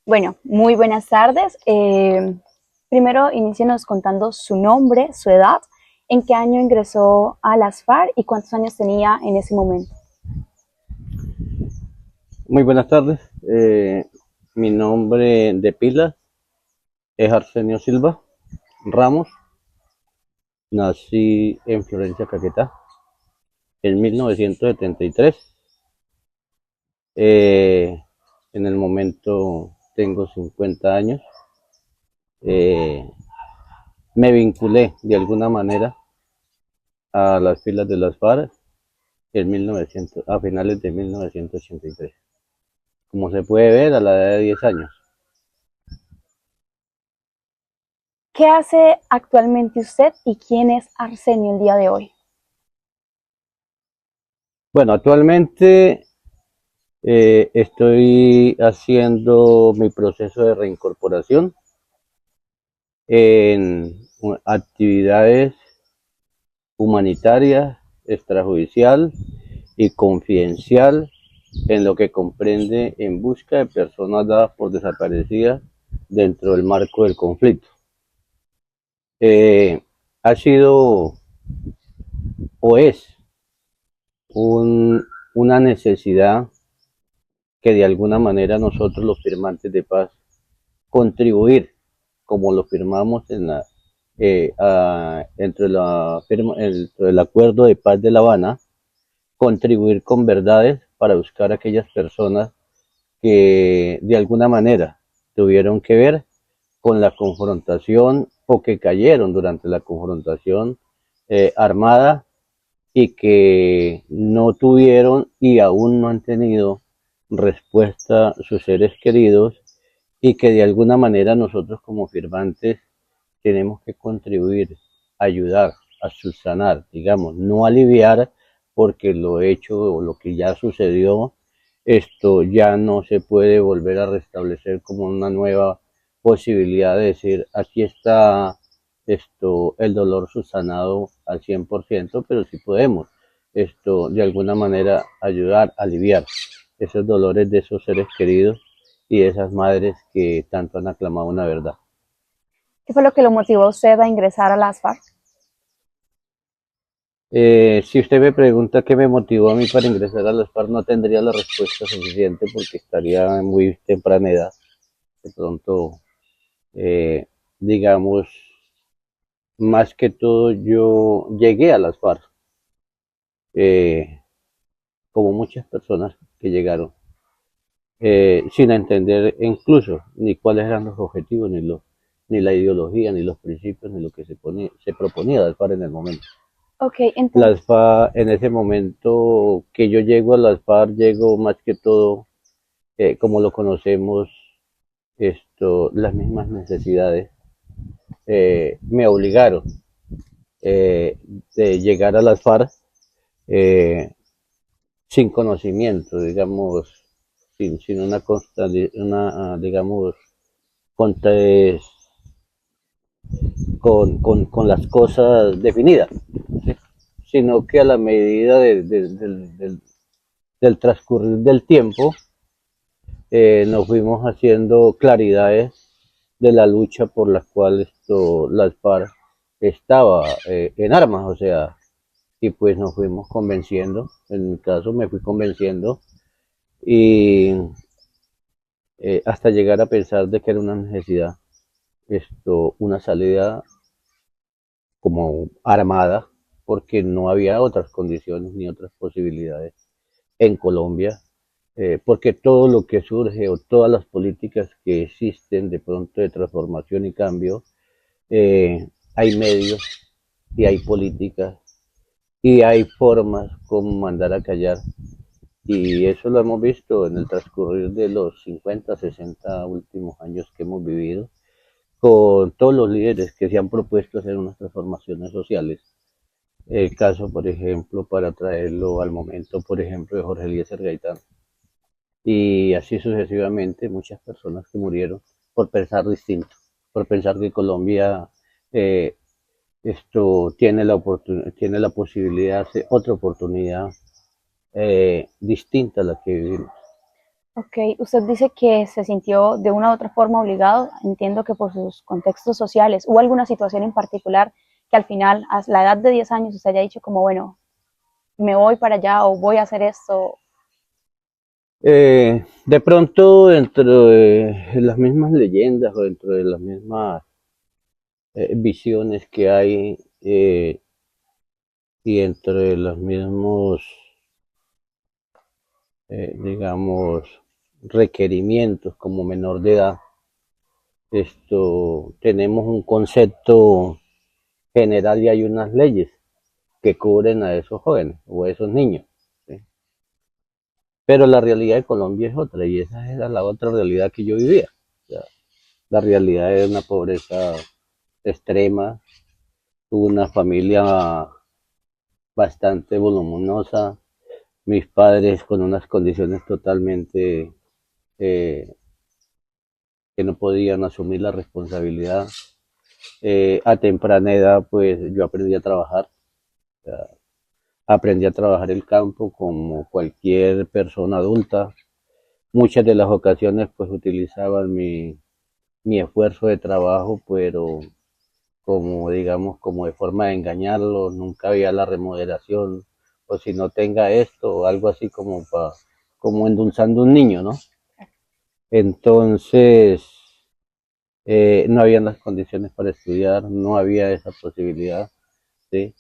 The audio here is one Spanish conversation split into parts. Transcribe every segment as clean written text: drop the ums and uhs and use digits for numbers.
Bueno, muy buenas tardes. Primero, inícienos contando su nombre, su edad, en qué año ingresó a las FARC y cuántos años tenía en ese momento. Muy buenas tardes. Mi nombre de pila es Arsenio Silva Ramos. Nací en Florencia, Caquetá, en 1973. Eh, en el momento tengo 50 años. Eh, Me vinculé de alguna manera a las filas de las FARC a finales de 1983. Como se puede ver, a la edad de 10 años. ¿Qué hace actualmente usted y quién es Arsenio el día de hoy? Bueno, actualmente estoy haciendo mi proceso de reincorporación en actividades humanitarias, extrajudicial y confidencial en lo que comprende en busca de personas dadas por desaparecidas dentro del marco del conflicto. Eh, Ha sido o es un, una necesidad que de alguna manera nosotros los firmantes de paz contribuir, como lo firmamos en dentro del Acuerdo de Paz de La Habana, contribuir con verdades para buscar a aquellas personas que de alguna manera tuvieron que ver con la confrontación o que cayeron durante la confrontación armada y que no tuvieron y aún no han tenido respuesta sus seres queridos y que de alguna manera nosotros como firmantes tenemos que contribuir, ayudar a subsanar, digamos, no aliviar, porque lo hecho o lo que ya sucedió, esto ya no se puede volver a restablecer como una nueva posibilidad de decir, aquí está el dolor subsanado al 100%, pero sí podemos de alguna manera ayudar, aliviar esos dolores de esos seres queridos y de esas madres que tanto han aclamado una verdad. ¿Qué fue lo que lo motivó a usted a ingresar a las FARC? Si usted me pregunta qué me motivó a mí para ingresar a las FARC, no tendría la respuesta suficiente porque estaría en muy temprana edad. De pronto, eh, digamos, más que todo, yo llegué a las FARC, eh, como muchas personas que llegaron, sin entender incluso ni cuáles eran los objetivos, ni la ideología, ni los principios, ni lo que se proponía las FARC en el momento. Ok, entonces, Las FARC, en ese momento que yo llego a las FARC, llego más que todo, como lo conocemos, las mismas necesidades me obligaron de llegar a las FARC eh, sin conocimiento, digamos, sin una digamos, contes- con las cosas definidas, ¿sí? Sino que a la medida del transcurrir del tiempo, nos fuimos haciendo claridades de la lucha por la cual las FARC estaba en armas, o sea, y pues nos fuimos convenciendo, en mi caso me fui convenciendo y hasta llegar a pensar de que era una necesidad, una salida como armada, porque no había otras condiciones ni otras posibilidades en Colombia, porque todo lo que surge o todas las políticas que existen de pronto de transformación y cambio, hay medios y hay políticas y hay formas como mandar a callar. Y eso lo hemos visto en el transcurrir de los 50, 60 últimos años que hemos vivido, con todos los líderes que se han propuesto hacer unas transformaciones sociales. El caso, por ejemplo, para traerlo al momento, por ejemplo, de Jorge Eliezer Gaitán. Y así sucesivamente, muchas personas que murieron por pensar distinto, por pensar que Colombia eh, tiene la posibilidad de otra oportunidad distinta a la que vivimos. Ok, usted dice que se sintió de una u otra forma obligado, entiendo que por sus contextos sociales, ¿hubo alguna situación en particular que al final, a la edad de 10 años, usted haya dicho como, bueno, me voy para allá o voy a hacer esto? De pronto, dentro de las mismas leyendas o dentro de las mismas visiones que hay y entre los mismos, digamos, requerimientos como menor de edad, tenemos un concepto general y hay unas leyes que cubren a esos jóvenes o a esos niños. ¿Sí? Pero la realidad de Colombia es otra y esa era la otra realidad que yo vivía. O sea, la realidad es una pobreza extrema, tuve una familia bastante voluminosa, mis padres con unas condiciones totalmente eh, que no podían asumir la responsabilidad. A temprana edad, pues yo aprendí a trabajar, aprendí a trabajar el campo como cualquier persona adulta. Muchas de las ocasiones, pues utilizaban mi esfuerzo de trabajo, pero como digamos, como de forma de engañarlo, nunca había la remuneración, o si no tenga esto, o algo así como endulzando un niño, ¿no? Entonces, no habían las condiciones para estudiar, no había esa posibilidad, ¿sí?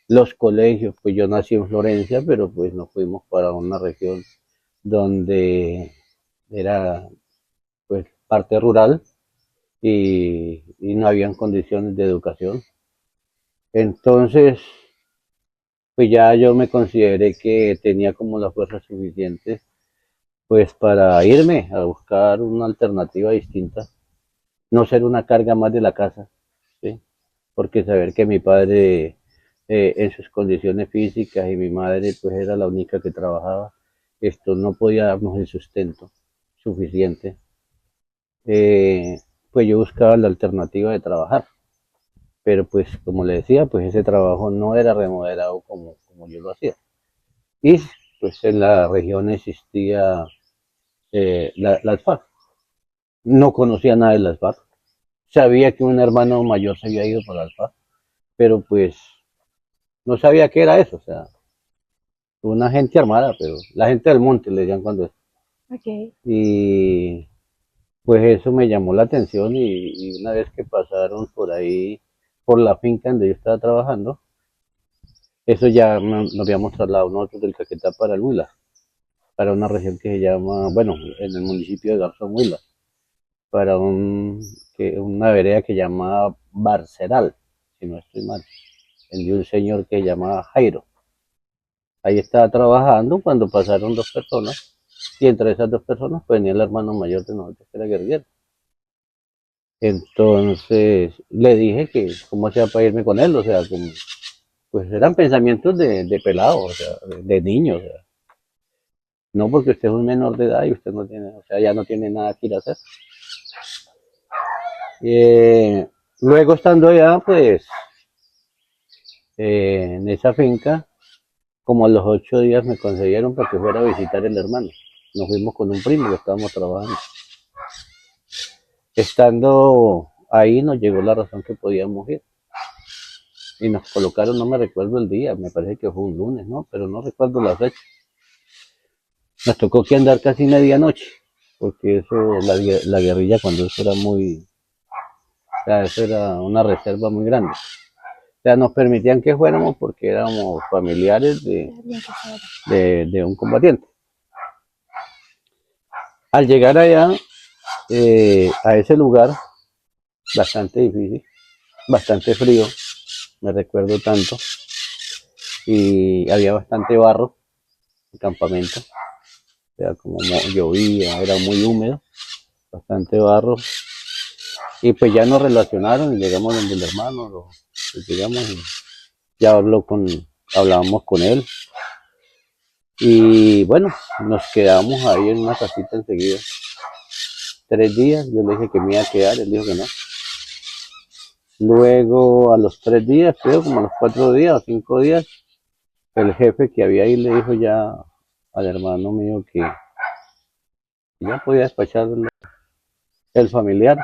Los colegios, pues yo nací en Florencia, pero pues nos fuimos para una región donde era pues parte rural y no habían condiciones de educación. Entonces, pues ya yo me consideré que tenía como la fuerza suficiente pues para irme a buscar una alternativa distinta, no ser una carga más de la casa, ¿sí? Porque saber que mi padre en sus condiciones físicas y mi madre pues era la única que trabajaba, esto no podía darnos el sustento suficiente, eh, pues yo buscaba la alternativa de trabajar, pero pues como le decía, pues ese trabajo no era remunerado como yo lo hacía. Y pues en la región existía las FARC. No conocía nada de las FARC. Sabía que un hermano mayor se había ido para las FARC, pero pues no sabía qué era eso. O sea, una gente armada, pero la gente del monte le decían cuando es. Ok. Y pues eso me llamó la atención y una vez que pasaron por ahí, por la finca donde yo estaba trabajando, eso ya nos habíamos trasladado nosotros del Caquetá para el Huila, para una región que se llama, bueno, en el municipio de Garzón Huila, para una vereda que llamaba Barceral, si no estoy mal, el de un señor que llamaba Jairo. Ahí estaba trabajando cuando pasaron dos personas y entre esas dos personas pues, venía el hermano mayor de nosotros que era guerrillero. Entonces le dije que cómo hacía para irme con él, o sea, como, pues eran pensamientos de pelado, o sea, de niño, o sea, no porque usted es un menor de edad y usted no tiene, o sea, ya no tiene nada que ir a hacer. Eh, Luego estando allá, pues en esa finca, como a los 8 días me consiguieron para que fuera a visitar el hermano. Nos fuimos con un primo que estábamos trabajando. Estando ahí nos llegó la razón que podíamos ir. Y nos colocaron, no me recuerdo el día, me parece que fue un lunes, ¿no? Pero no recuerdo la fecha. Nos tocó que andar casi medianoche, porque eso, la guerrilla cuando eso era muy, o sea, eso era una reserva muy grande. O sea, nos permitían que fuéramos porque éramos familiares de un combatiente. Al llegar allá, a ese lugar, bastante difícil, bastante frío, me recuerdo tanto, y había bastante barro en el campamento, o sea, como llovía, era muy húmedo, bastante barro, y pues ya nos relacionaron y llegamos donde el hermano, pues llegamos y ya hablábamos con él, y bueno, nos quedamos ahí en una casita enseguida. 3 días, yo le dije que me iba a quedar, él dijo que no. Luego, a los 3 días, creo, como a los 4 días o 5 días, el jefe que había ahí le dijo ya al hermano mío Ya podía despachar el familiar.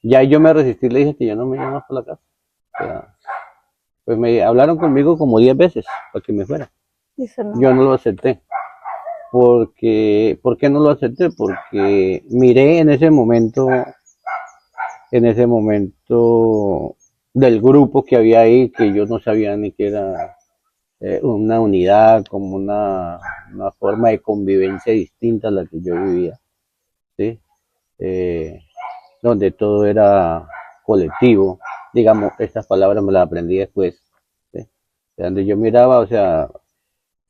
Ya yo me resistí, le dije que yo no me iba más por la casa. O sea, pues me hablaron conmigo como 10 veces para que me fuera. Dice, no. Yo no lo acepté. ¿Por qué no lo acepté? Porque miré en ese momento del grupo que había ahí, que yo no sabía ni que era una unidad, como una forma de convivencia distinta a la que yo vivía, ¿sí? Eh, donde todo era colectivo, digamos, estas palabras me las aprendí después, ¿sí? Donde yo miraba, o sea,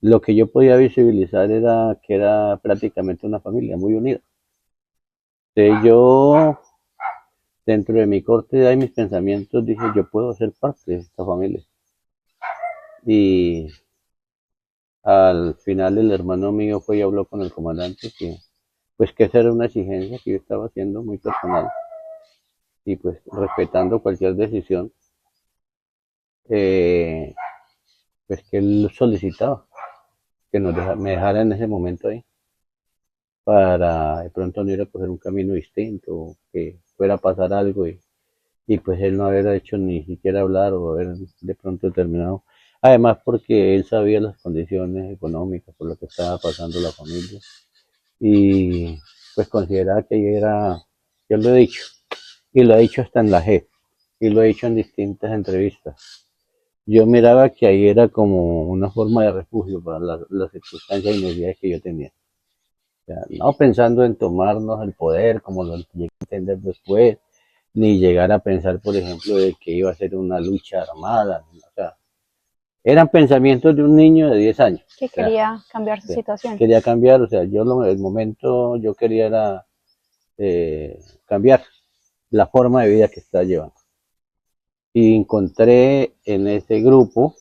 lo que yo podía visibilizar era que era prácticamente una familia muy unida. Yo, dentro de mi corta edad y mis pensamientos, dije, yo puedo ser parte de esta familia. Y al final el hermano mío fue y habló con el comandante que, pues que esa era una exigencia que yo estaba haciendo muy personal y pues respetando cualquier decisión, eh, pues que él solicitaba que me dejara en ese momento ahí para de pronto no ir a coger un camino distinto, que fuera a pasar algo y pues él no haber hecho ni siquiera hablar o haber de pronto terminado. Además porque él sabía las condiciones económicas por lo que estaba pasando la familia y pues consideraba que ahí era, yo lo he dicho, y lo he dicho hasta en la G, y lo he dicho en distintas entrevistas. Yo miraba que ahí era como una forma de refugio para las circunstancias y necesidades que yo tenía. O sea, no pensando en tomarnos el poder como lo llegué a entender después, ni llegar a pensar, por ejemplo, de que iba a ser una lucha armada. O sea, eran pensamientos de un niño de 10 años. Que O sea, quería cambiar su situación. quería cambiar, o sea, el momento yo quería era cambiar la forma de vida que estaba llevando. Y encontré en ese grupo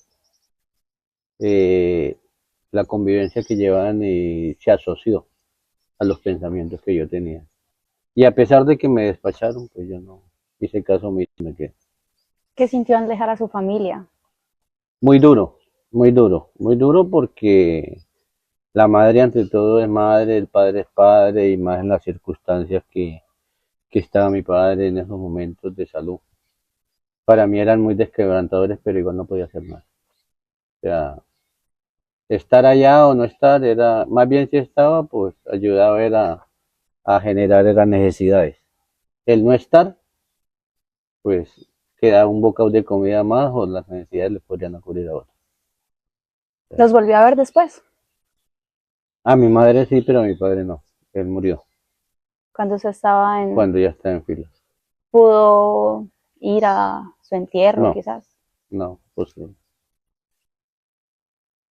eh, la convivencia que llevaban y se asoció a los pensamientos que yo tenía. Y a pesar de que me despacharon, pues yo no hice caso omiso, me quedé. ¿Qué sintió al dejar a su familia? Muy duro, muy duro, muy duro porque la madre ante todo es madre, el padre es padre y más en las circunstancias que estaba mi padre en esos momentos de salud. Para mí eran muy desquebrantadores, pero igual no podía hacer nada. O sea, estar allá o no estar era, más bien si estaba, pues ayudaba era a generar eran necesidades. El no estar, pues queda un bocado de comida más o las necesidades le podrían ocurrir a otros. ¿Los volvió a ver después? A mi madre sí, pero a mi padre no. Él murió Cuando usted estaba en... cuando ya estaba en filas. ¿Pudo ir a su entierro No, quizás? no, pues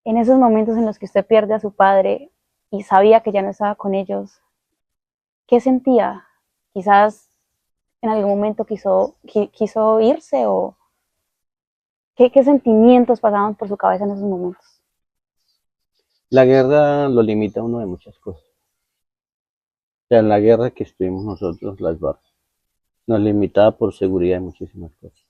En esos momentos en los que usted pierde a su padre y sabía que ya no estaba con ellos, ¿qué sentía? Quizás en algún momento quiso irse o qué sentimientos pasaban por su cabeza en esos momentos. la guerra lo limita a uno de muchas cosas. O sea, en la guerra que estuvimos nosotros, las barras, nos limitaba por seguridad de muchísimas cosas.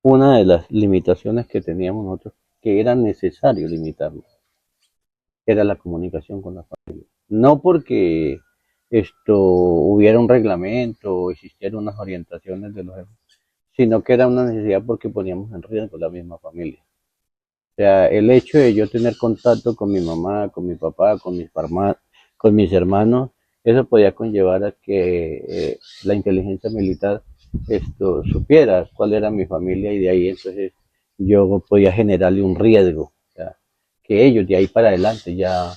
Una de las limitaciones que teníamos nosotros, que era necesario limitarlo, era la comunicación con la familia. No porque esto hubiera un reglamento o existieran unas orientaciones de los jefes, sino que era una necesidad porque poníamos en riesgo la misma familia. O sea, el hecho de yo tener contacto con mi mamá, con mi papá, con mis hermanos, eso podía conllevar a que la inteligencia militar esto supiera cuál era mi familia y de ahí entonces yo podía generarle un riesgo, o sea, que ellos de ahí para adelante ya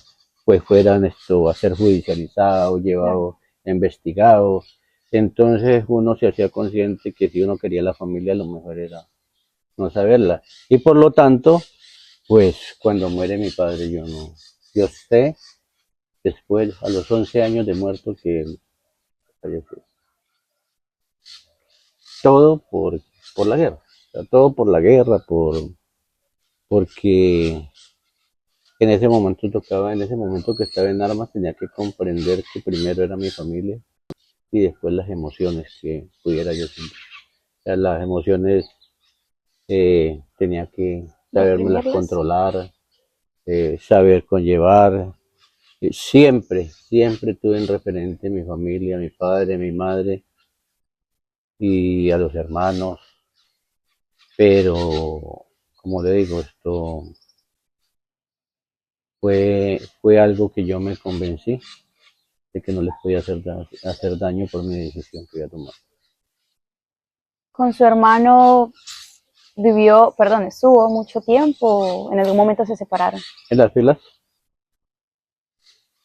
pues fueran esto a ser judicializados, Claro. llevados, investigados. Entonces uno se hacía consciente que si uno quería la familia, lo mejor era no saberla. Y por lo tanto, pues cuando muere mi padre, yo sé después, a los 11 años de muerto, que él falleció. Todo por la guerra. O sea, todo por la guerra, porque en ese momento tocaba, en ese momento que estaba en armas, tenía que comprender que primero era mi familia y después las emociones que pudiera yo sentir. O sea, las emociones tenía que sabérmelas ¿Reprimirlas? controlar, saber conllevar, Siempre, siempre tuve en referente mi familia, mi padre, mi madre y a los hermanos, pero como le digo, esto fue algo que yo me convencí de que no les podía hacer daño por mi decisión que había tomado. Con su hermano vivió, perdón, estuvo mucho tiempo, en algún momento se separaron. En las filas,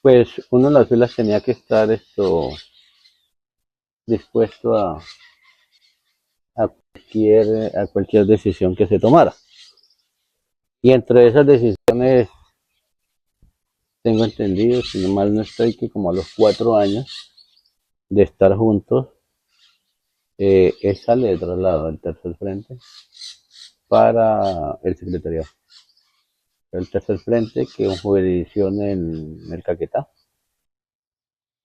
pues uno en las filas tenía que estar dispuesto a cualquier decisión que se tomara. Y entre esas decisiones, tengo entendido, si no mal no estoy, que como a los 4 años de estar juntos, él sale de traslado del tercer frente para el secretariado. El tercer frente, que es jurisdicción en el Caquetá.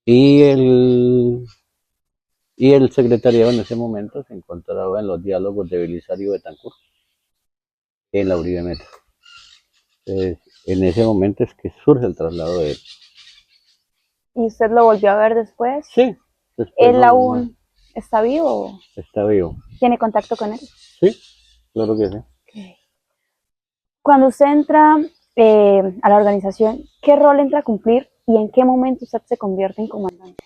Y el secretariado en ese momento se encontraba en los diálogos de Belisario Betancur, en la Uribe Meta. Entonces, en ese momento es que surge el traslado de él. ¿Y usted lo volvió a ver después? Sí, después ¿Él no aún está vivo? está vivo. ¿Tiene contacto con él? Sí, claro que sí. Okay. Cuando usted entra a la organización, ¿qué rol entra a cumplir y en qué momento usted se convierte en comandante?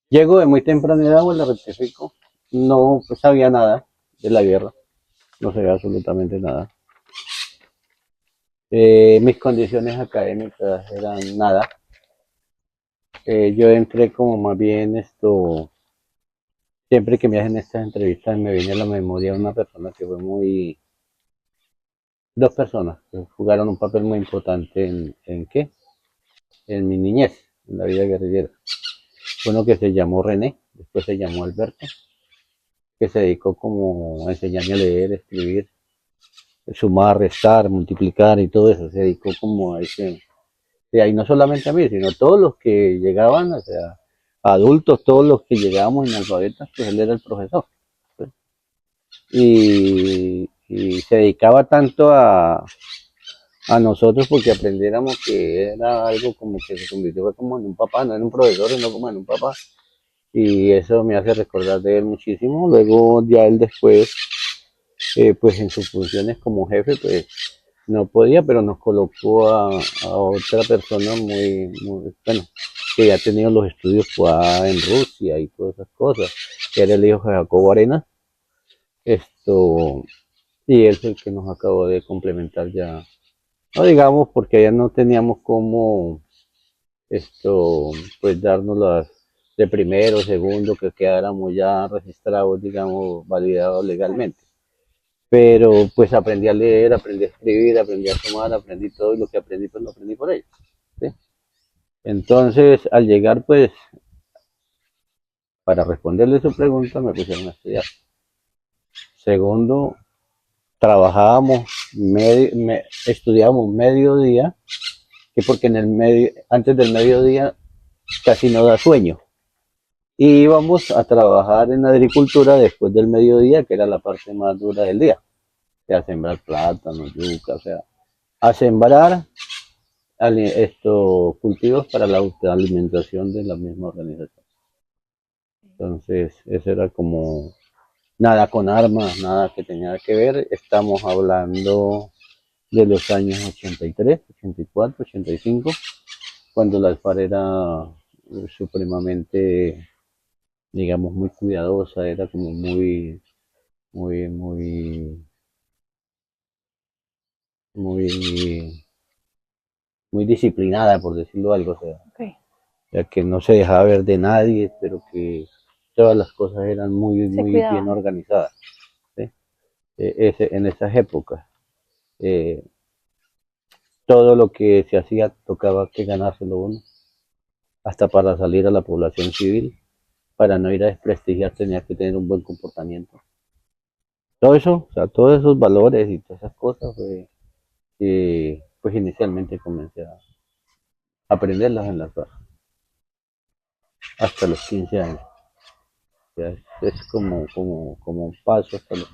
Llego de muy temprana edad, pues la rectifico. No pues, sabía nada de la guerra, no sabía absolutamente nada. Mis condiciones académicas eran nada. Yo entré como más bien siempre que me hacen estas entrevistas me viene a la memoria una persona que fue dos personas que jugaron un papel muy importante ¿en qué? En mi niñez, en la vida guerrillera. Uno que se llamó René, después se llamó Alberto, que se dedicó como a enseñarme a leer, escribir, sumar, restar, multiplicar y todo eso, se dedicó como a ese, de ahí no solamente a mí, sino todos los que llegaban, o sea, adultos, todos los que llegábamos analfabetas, pues él era el profesor. ¿Sí? Y se dedicaba tanto a nosotros porque aprendiéramos que era algo como que se convirtió como en un papá, no en un profesor, sino como en un papá. Y eso me hace recordar de él muchísimo. Luego ya él después, pues en sus funciones como jefe, pues no podía, pero nos colocó a otra persona bueno, que ya ha tenido los estudios pues, en Rusia y todas esas cosas, que era el hijo de Jacobo Arenas, esto, y él fue el que nos acabó de complementar ya, no digamos, porque ya no teníamos como pues darnos las de primero, segundo, que quedáramos ya registrados, digamos, validados legalmente. Pero pues aprendí a leer, aprendí a escribir, aprendí a sumar, aprendí todo y lo que aprendí pues lo aprendí por ellos. ¿Sí? Entonces, al llegar pues, para responderle su pregunta, me pusieron a estudiar. Segundo, trabajábamos, estudiábamos mediodía, que porque antes del mediodía casi no da sueño. Y íbamos a trabajar en agricultura después del mediodía, que era la parte más dura del día. O sea, a sembrar plátanos, yuca, o sea, a sembrar cultivos para la alimentación de la misma organización. Entonces, eso era como nada con armas, nada que tenía que ver. Estamos hablando de los años 83, 84, 85, cuando la FARC era supremamente, digamos, muy cuidadosa, era como muy, muy, muy, muy disciplinada, por decirlo algo, Okay. o sea, que no se dejaba ver de nadie, pero que todas las cosas eran Se muy bien cuidaban. organizadas, ¿sí? En esas épocas. Eh, Todo lo que se hacía tocaba que ganárselo uno, hasta para salir a la población civil, para no ir a desprestigiar tenía que tener un buen comportamiento. Todo eso, o sea, todos esos valores y todas esas cosas, pues inicialmente comencé a aprenderlas en la FARC, hasta los 15 años. O sea, es como un paso hasta los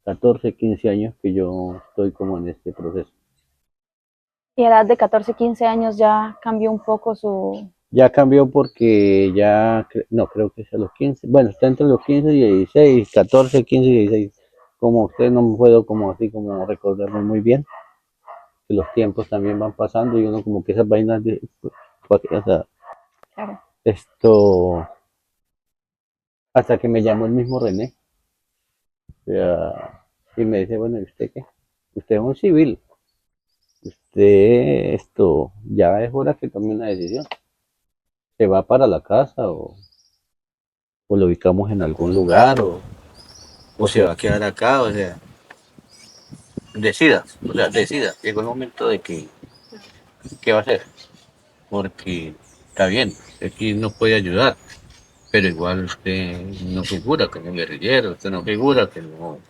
14, 15 años que yo estoy como en este proceso. Y a la edad de 14, 15 años ya cambió un poco su... Ya cambió porque ya, no, creo que es a los 15, bueno, está entre los 15 y 16, 14, 15 y 16. Como usted no puedo como así como recordarme muy bien, que los tiempos también van pasando y uno como que esas vainas de, o sea, Claro, esto, hasta que me llamó el mismo René, o sea, y me dice, bueno, ¿y usted qué? Usted es un civil, usted esto, ya es hora que tome una decisión. ¿Se va para la casa o lo ubicamos en algún lugar o se va a quedar acá? O sea, decida, o sea, decida. Llegó el momento de que, ¿qué va a hacer? Porque está bien, aquí no puede ayudar, pero igual usted no figura como guerrillero, usted no figura que no.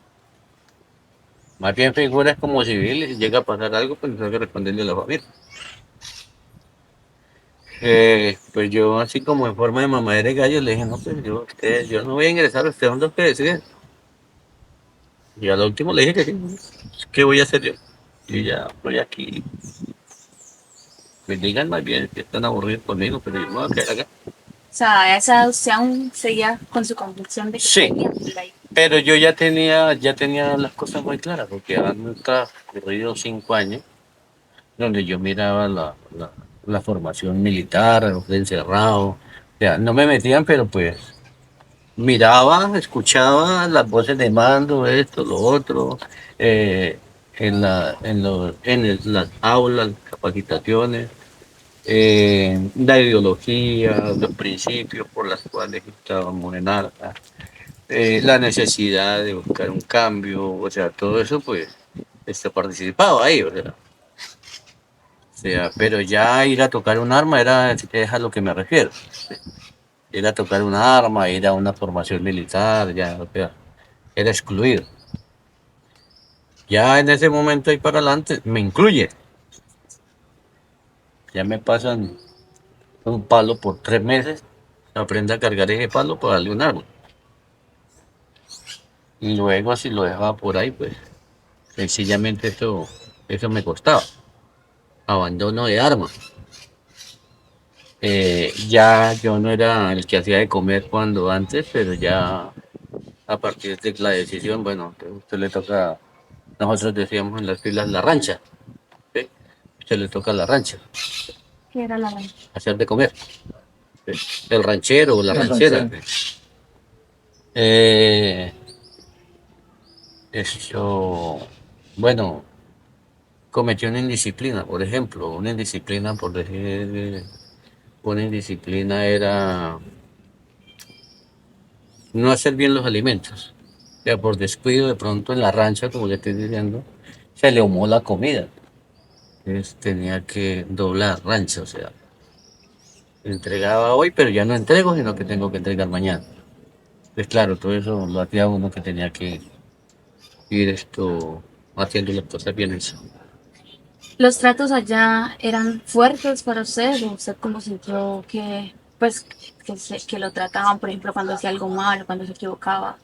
Más bien figura como civil y si llega a pasar algo, pues no hay que responderle a la familia. Pues yo así como en forma de mamadera de gallo le dije, no, pues yo no voy a ingresar, ustedes son los que deciden. Y al último le dije que sí, ¿qué voy a hacer yo? Yo ya estoy aquí, me digan más bien que están aburridos conmigo, pero yo me voy a quedar acá. O sea, a esa edad usted aún seguía con su convicción de que Sí, quería vivir ahí. pero yo ya tenía las cosas muy claras, porque han transcurrido 5 años donde yo miraba la formación militar, encerrado, o sea, no me metían, pero pues miraba, escuchaba las voces de mando, esto, lo otro, eh, las aulas, capacitaciones, la ideología, los principios por los cuales estábamos en Arca, la necesidad de buscar un cambio, o sea, todo eso pues participaba ahí, o sea, pero ya ir a tocar un arma es a lo que me refiero. Ir a tocar un arma, ir a una formación militar, ya, o sea, era excluido. Ya en ese momento ahí para adelante me incluye. Ya me pasan un palo por 3 meses, aprende a cargar ese palo para darle un arma. Y luego si lo dejaba por ahí, pues sencillamente eso me costaba. Abandono de armas. Ya yo no era el que hacía de comer cuando antes, pero ya a partir de la decisión, bueno, a usted le toca, nosotros decíamos en las filas la rancha, ¿sí? A usted le toca la rancha, ¿Qué era la rancha? hacer de comer, ¿sí? El ranchero o la ranchera. Eh, Esto, bueno, cometió una indisciplina, por ejemplo, una indisciplina, por decir, una indisciplina era no hacer bien los alimentos. O sea, por descuido, de pronto en la rancha, como le estoy diciendo, se le ahumó la comida. Entonces tenía que doblar rancha, o sea, entregaba hoy, pero ya no entrego, sino que tengo que entregar mañana. Pues claro, todo eso lo hacía uno que tenía que ir haciendo las cosas bien hechas. ¿Los tratos allá eran fuertes para usted? ¿O usted cómo sintió que, pues, que lo trataban, por ejemplo, cuando hacía algo mal, cuando se equivocaba?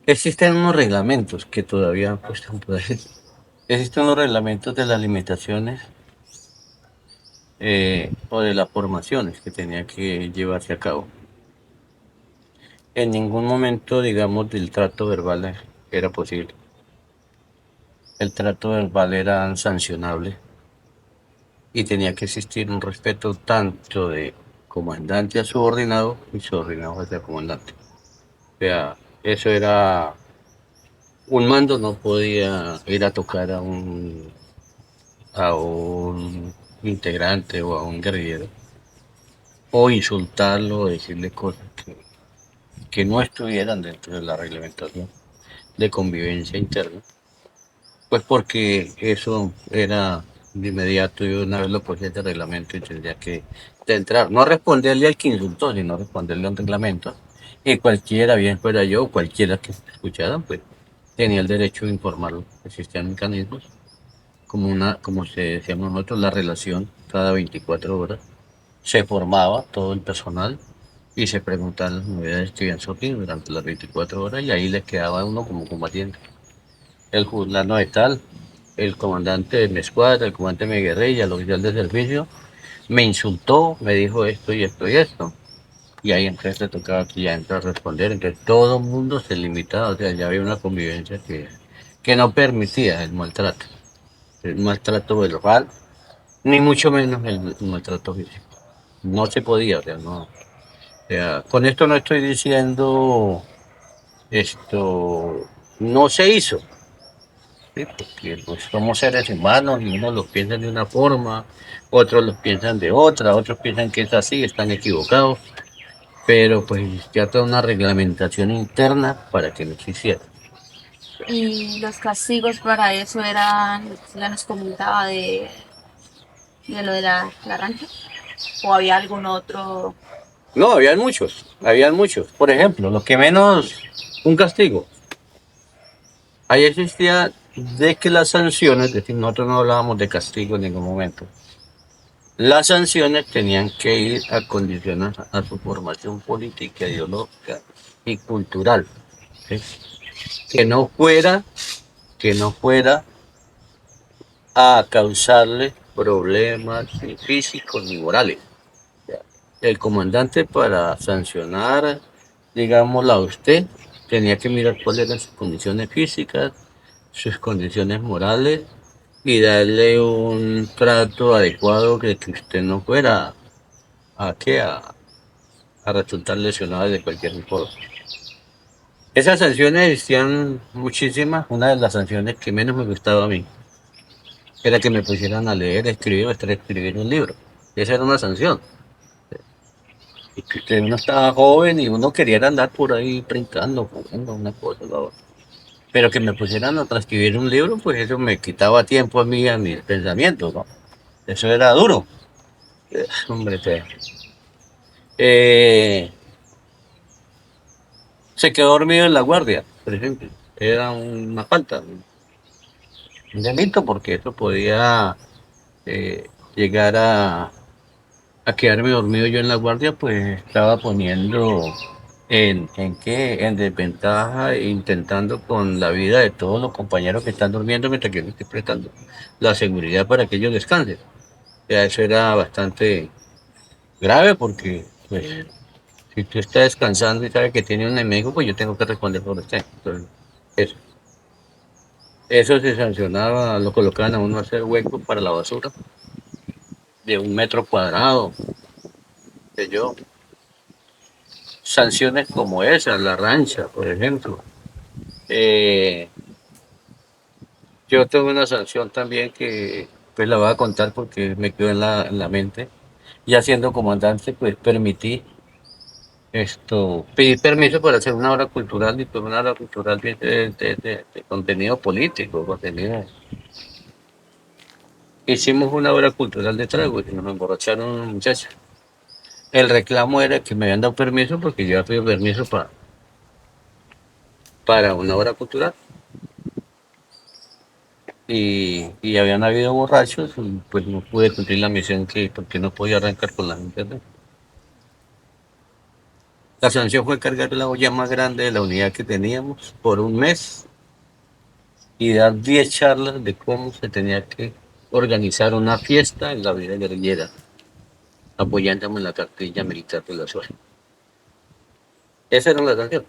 Existen unos reglamentos que todavía cuestan por ahí. Existen unos reglamentos de las limitaciones o de las formaciones que tenía que llevarse a cabo. En ningún momento, digamos, del trato verbal era posible. El trato verbal era sancionable y tenía que existir un respeto tanto de comandante a subordinado y subordinado hacia comandante. O sea, eso era, un mando no podía ir a tocar a un integrante o a un guerrillero o insultarlo o decirle cosas que no estuvieran dentro de la reglamentación de convivencia interna, pues porque eso era de inmediato y una vez lo cogía de reglamento y tendría que entrar, no responderle al que insultó, sino responderle a un reglamento. Y cualquiera, bien fuera yo o cualquiera que escuchara, pues tenía el derecho de informarlo. Existían mecanismos, como se decíamos nosotros, la relación cada 24 horas. Se formaba todo el personal y se preguntaban las novedades que habían surgido durante las 24 horas y ahí les quedaba uno como combatiente. El fulano de tal el comandante de mi escuadra, el comandante de mi guerrilla, el oficial de servicio, me insultó, me dijo esto y esto y esto. Y ahí entonces te tocaba que ya entrar a responder, entonces todo el mundo se limitaba, o sea, ya había una convivencia que no permitía el maltrato verbal, ni mucho menos el maltrato físico. No se podía, o sea, no. O sea, con esto no estoy diciendo esto, no se hizo, ¿sí? Porque pues, somos seres humanos y unos los piensan de una forma, otros los piensan de otra, otros piensan que es así, están equivocados, pero pues ya toda una reglamentación interna para que no se hiciera. Y los castigos para eso eran, ya nos comentaba de lo de la rancha, o había algún otro. No, habían muchos. Por ejemplo, lo que menos un castigo. Ahí existía de que las sanciones, es decir, nosotros no hablábamos de castigo en ningún momento. Las sanciones tenían que ir acondicionadas a su formación política, ideológica y cultural. ¿Sí? Que no fuera, que no fuera a causarle problemas ni físicos ni morales. El comandante para sancionar, digámoslo a usted, tenía que mirar cuáles eran sus condiciones físicas, sus condiciones morales y darle un trato adecuado que usted no fuera a, ¿qué? A resultar lesionado de cualquier forma. Esas sanciones existían muchísimas. Una de las sanciones que menos me gustaba a mí era que me pusieran a leer, escribir o escribir un libro. Esa era una sanción. Y que uno estaba joven y uno quería andar por ahí brincando, jugando una cosa o la otra. Pero que me pusieran a transcribir un libro, pues eso me quitaba tiempo a mí, a mis pensamientos, ¿no? Eso era duro. Hombre, eh, se quedó dormido en la guardia, por ejemplo. Era una falta, un delito, porque eso podía llegar a quedarme dormido yo en la guardia, pues estaba poniendo en desventaja, e intentando con la vida de todos los compañeros que están durmiendo mientras que yo estoy prestando la seguridad para que ellos descansen. O sea, eso era bastante grave porque, pues, si tú estás descansando y sabes que tiene un enemigo, pues yo tengo que responder por usted. Entonces, eso. Eso se sancionaba, lo colocaban a uno a hacer hueco para la basura de 1 metro cuadrado, que yo. Sanciones como esa, la rancha, por ejemplo. Eh, yo tuve una sanción también que pues la voy a contar porque me quedó en la mente. Ya siendo comandante, pues permití pedí permiso para hacer una obra cultural y pues una obra cultural de contenido político, contenido. Hicimos una obra cultural de trago y nos emborracharon unos muchachos. El reclamo era que me habían dado permiso porque yo había pedido permiso para una obra cultural. Y habían habido borrachos y pues no pude cumplir la misión porque no podía arrancar con la gente, ¿no? La sanción fue cargar la olla más grande de la unidad que teníamos por 1 mes y dar 10 charlas de cómo se tenía que organizar una fiesta en la vida guerrillera, apoyándome en la cartilla militar de la zona. Esa era la sanción.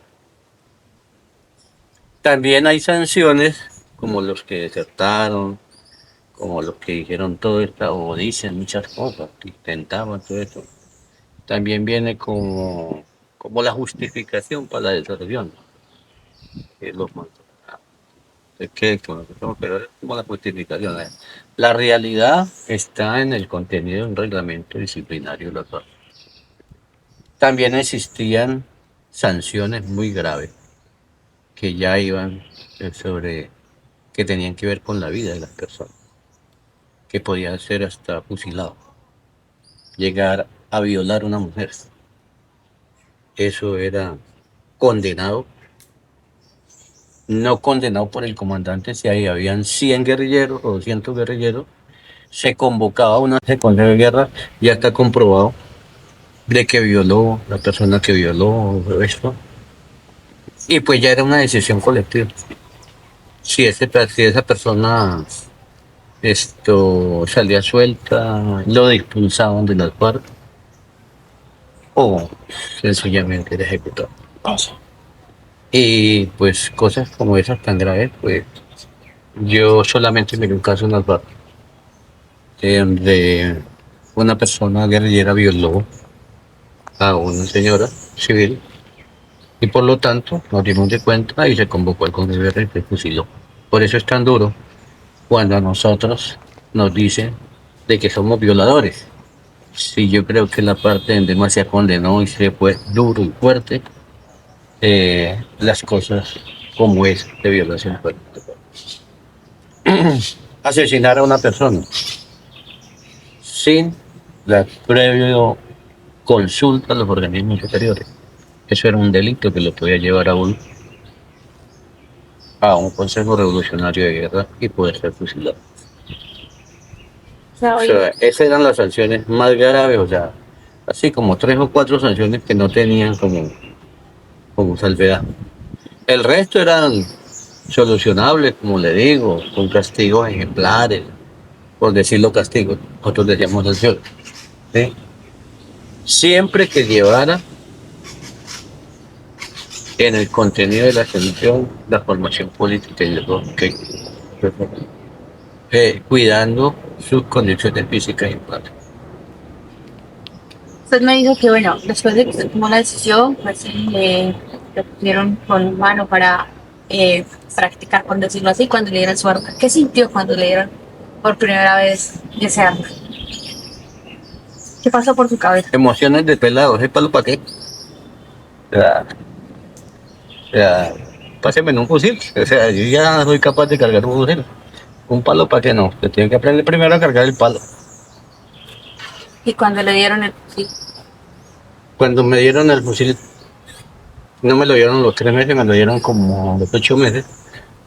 También hay sanciones como los que desertaron, como los que dijeron todo esto o dicen muchas cosas, que intentaban todo eso. También viene como la justificación para la deserción, que los mandatos. Es que, pero es como la justificación. La realidad está en el contenido de un reglamento disciplinario local. También existían sanciones muy graves que ya iban sobre, que tenían que ver con la vida de las personas, que podían ser hasta fusilado, llegar a violar a una mujer. Eso era condenado, no condenado por el comandante. Si ahí habían 100 guerrilleros o 200 guerrilleros, se convocaba una consejo de guerra, ya está comprobado, de que violó, la persona que violó esto, y pues ya era una decisión colectiva. Si esa persona salía suelta, lo expulsaban de las FARC o sencillamente era ejecutado. Y pues cosas como esas tan graves, pues yo solamente miré un caso en las FARC, donde una persona guerrillera violó a una señora civil y por lo tanto nos dimos de cuenta y se convocó al Congreso y se fusiló. Por eso es tan duro cuando a nosotros nos dicen de que somos violadores. Sí, yo creo que la parte en demasiado se condenó y se fue duro y fuerte las cosas como es de violación fuerte. Asesinar a una persona sin la previa consulta a los organismos superiores. Eso era un delito que lo podía llevar a un Consejo Revolucionario de Guerra y poder ser fusilado. O sea, O oye, sea, esas eran las sanciones más graves, o sea, así como 3 o 4 sanciones que no tenían como salvedad. El resto eran solucionables, como le digo, con castigos ejemplares, por decirlo castigos, nosotros decíamos sanciones. ¿Sí? Siempre que llevara en el contenido de la sanción la formación política y cuidando sus condiciones físicas y morales. usted me dijo que, bueno, después de que usted tomó la decisión, pues le pusieron con mano para practicar, por decirlo así, cuando le dieron su arma. ¿Qué sintió cuando le dieron por primera vez ese arma? ¿Qué pasó por su cabeza? Emociones de pelado, ¿es palo para qué? O sea, páseme en un fusil. O sea, yo ya soy capaz de cargar un fusil. Un palo para qué no. Usted tiene que aprender primero a cargar el palo. Y cuando le dieron el fusil, Cuando me dieron el fusil, no me lo dieron los 3 meses, me lo dieron como los 8 meses,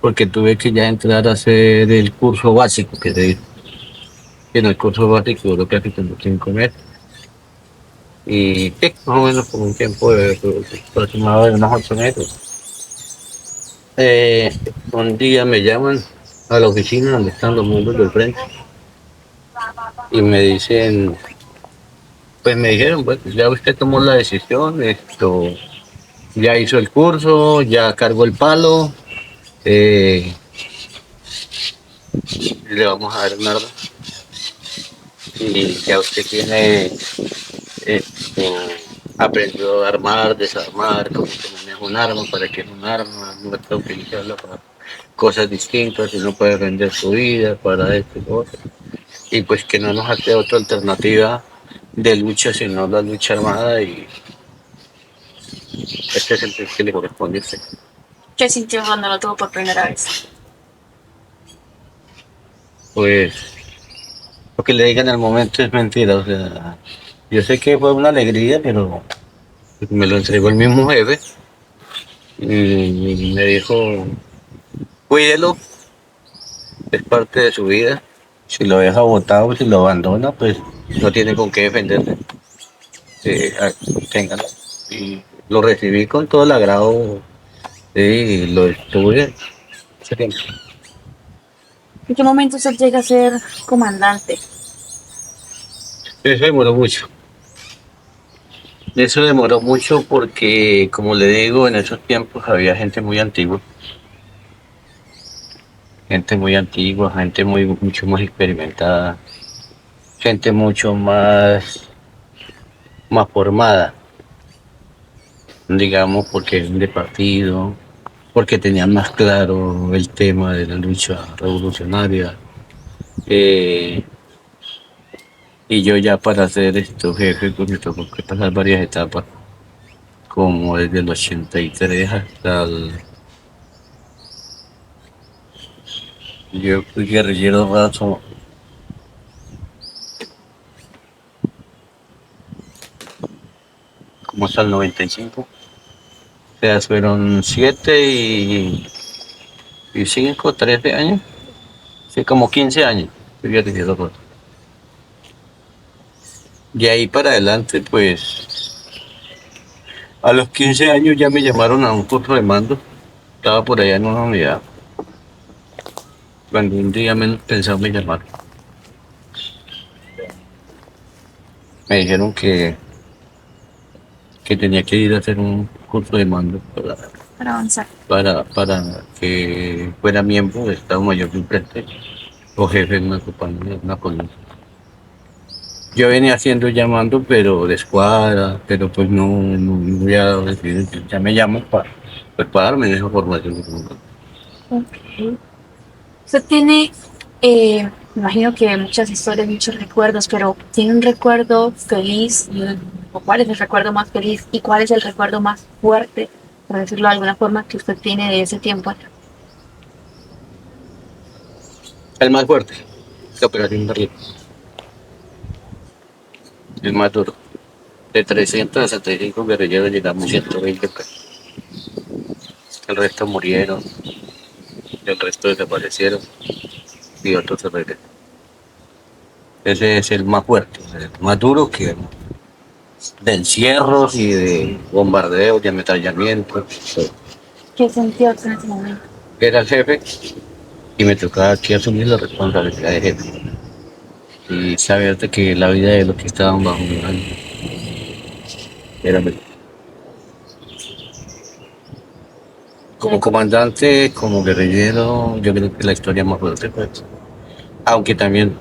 porque tuve que ya entrar a hacer el curso básico que se dice. Y en el curso básico duró casi como 5 meses. Y sí, más o menos por un tiempo aproximado de unos 8 meses. Un día me llaman a la oficina donde están los miembros del frente y me dicen, pues me dijeron, pues ya usted tomó la decisión, ya hizo el curso, ya cargó el palo, eh, le vamos a dar un arma y ya usted tiene, esto, aprendió a armar, desarmar, cómo se maneja un arma, para qué es un arma, no está utilizarla para cosas distintas, y no puede vender su vida para esto y lo otro. Y pues que no nos hace otra alternativa de lucha sino la lucha armada y este es el que le corresponde a usted. ¿qué sintió cuando lo tuvo por primera vez? Pues lo que le digan en el momento es mentira, o sea, yo sé que fue una alegría, pero me lo entregó el mismo jefe y me dijo, cuídelo, es parte de su vida, si lo deja botado, si lo abandona, pues no tiene con qué defenderse, téngalo. Y lo recibí con todo el agrado, sí, y lo estuve ese tiempo. ¿En qué momento usted llega a ser comandante? Eso demoró mucho. Eso demoró mucho porque, como le digo, en esos tiempos había gente muy antigua, gente mucho más experimentada, gente mucho más formada, digamos, porque eran de partido, porque tenían más claro el tema de la lucha revolucionaria. eh, y yo ya para ser jefe, pues me tocó que pasar varias etapas, como desde el 83 hasta el... Yo fui guerrillero raso como hasta el 95. O sea, fueron 7 y 5, 13 años. Sí, como 15 años. Fui guerrillero raso. De ahí para adelante, pues, a los 15 años ya me llamaron a un curso de mando. Estaba por allá en una unidad. Cuando un día menos pensado me llamaron, me dijeron que tenía que ir a hacer un curso de mando para avanzar. para que fuera miembro del Estado Mayor del Frente o jefe de una compañía, una policía. Yo venía haciendo llamando, pero de escuadra, pero pues no había decidido, ya me llaman para, pues, para darme esa formación. Ok. Usted tiene, me imagino que muchas historias, muchos recuerdos, pero ¿tiene un recuerdo feliz? ¿O cuál es el recuerdo más feliz? ¿Y cuál es el recuerdo más fuerte, por decirlo de alguna forma, que usted tiene de ese tiempo? El más fuerte, la operación Berlín, el más duro. De 365 guerrilleros llegamos 120 pesos. El resto murieron, el resto desaparecieron y otros se regresaron. Ese es el más fuerte, el más duro que de encierros y de bombardeos, de ametrallamientos. ¿Qué sintió en ese momento? Era el jefe y me tocaba aquí asumir la responsabilidad de jefe y saber de que la vida de los que estaban bajo mi mano era mejor. Como comandante, como guerrillero, yo creo que la historia más fuerte fue esa. Aunque también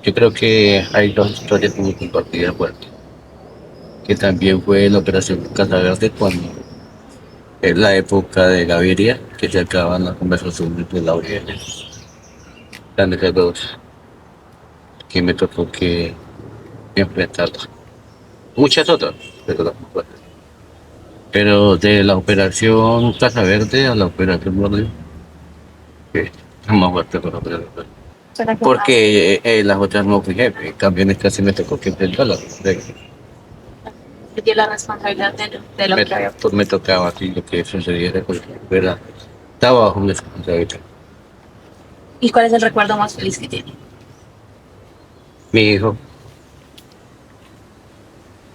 yo creo que hay dos historias muy compartidas fuertes, que también fue la operación Casa Verde cuando es la época de Gaviria, que se acaban las conversaciones de la Oriente. Eran esas dos que me tocó que enfrentarlas. Muchas otras, pero las más fuertes. Pero de la operación Casa Verde a la operación Berlín, que es más fuerte que la operación Berlín. ¿Será que más? Porque las otras no fui jefe, en cambio en esta sí me tocó que enfrentarlas. Se dio la responsabilidad de lo Me, que había. pues me tocaba así lo que sucediera, pues, ¿verdad? Estaba bajo mi responsabilidad. ¿Y cuál es el recuerdo más feliz que tiene? Mi hijo,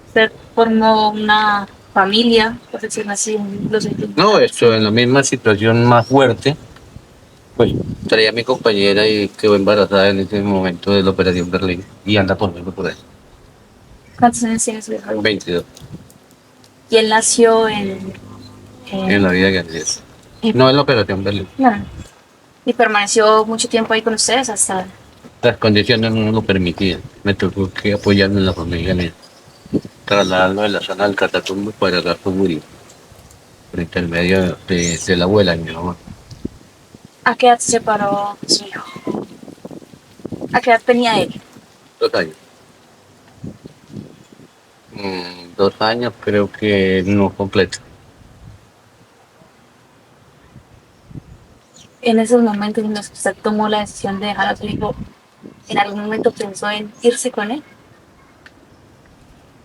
Usted formó una familia, por decirlo así, los no, esto en la misma situación más fuerte, pues traía a mi compañera y quedó embarazada en ese momento de la operación Berlín y anda conmigo por ahí, ¿Cuántos años tiene su hijo? 22, Y él nació en la vida que así es. en- No en la operación Berlín. no, y permaneció mucho tiempo ahí con ustedes hasta. Las condiciones no lo permitían. Me tocó que apoyarme en la familia mía. Trasladarlo de la zona del Catatumbo para la Fútbol, por intermedio de la abuela y mi mamá. ¿A qué edad se separó su hijo? ¿A qué edad tenía él? 2 años. 2 años creo que no completo. En esos momentos en los que usted tomó la decisión de dejar a su hijo, ¿en algún momento pensó en irse con él?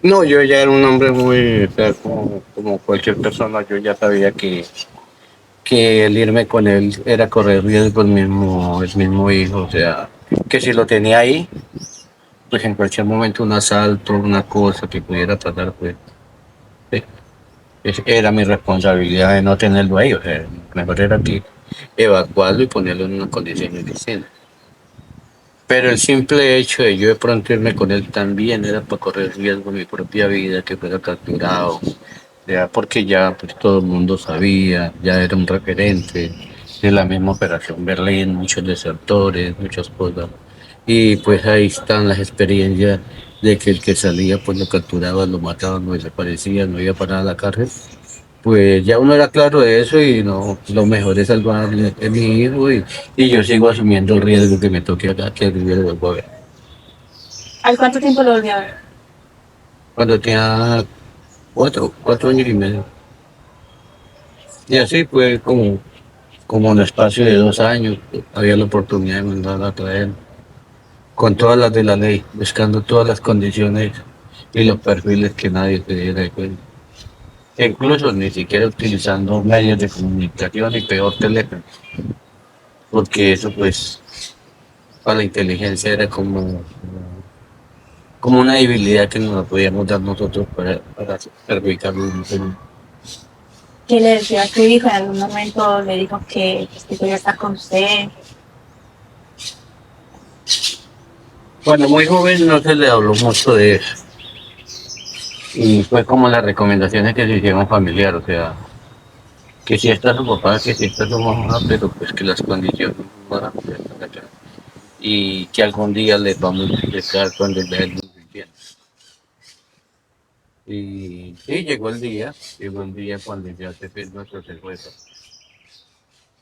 No, yo ya era un hombre muy, o sea, como cualquier persona, yo ya sabía que el irme con él era correr riesgo el mismo hijo, o sea, que si lo tenía ahí, pues en cualquier momento un asalto, una cosa que pudiera pasar, pues sí, era mi responsabilidad de no tenerlo ahí, o sea, mejor era que evacuarlo y ponerlo en una condición distinta. Pero el simple hecho de yo de pronto irme con él también era para correr riesgo de mi propia vida, que fuera capturado, ya porque ya pues, todo el mundo sabía, ya era un referente de la misma operación Berlín, muchos desertores, muchas cosas. Y pues ahí están las experiencias de que el que salía pues lo capturaban, lo mataban, lo desaparecían, no iba para la cárcel. Pues ya uno era claro de eso y no, lo mejor es salvar a mi hijo y yo sigo asumiendo el riesgo que me toque acá, que el riesgo lo vuelvo a ver. ¿Al cuánto tiempo lo volvió a ver? Cuando tenía 4 años y medio. Y así fue como en el espacio de 2 años, había la oportunidad de mandarla a traer con todas las de la ley, buscando todas las condiciones y los perfiles que nadie se diera cuenta. E incluso ni siquiera utilizando medios de comunicación y peor teléfono, porque eso pues para la inteligencia era como una debilidad que nos la podíamos dar nosotros para perjudicarlo. ¿Qué le decía a su hijo? ¿En algún momento le dijo que podía estar con usted? Cuando muy joven no se le habló mucho de eso. Y fue como las recomendaciones que se hicieron familiar, o sea, que si está su papá, que si está su mamá, pero pues que las condiciones no van a ser acá. Y que algún día les vamos a explicar cuando ya él nos entienda. Y sí, llegó el día cuando ya se firma nuestro secuestro.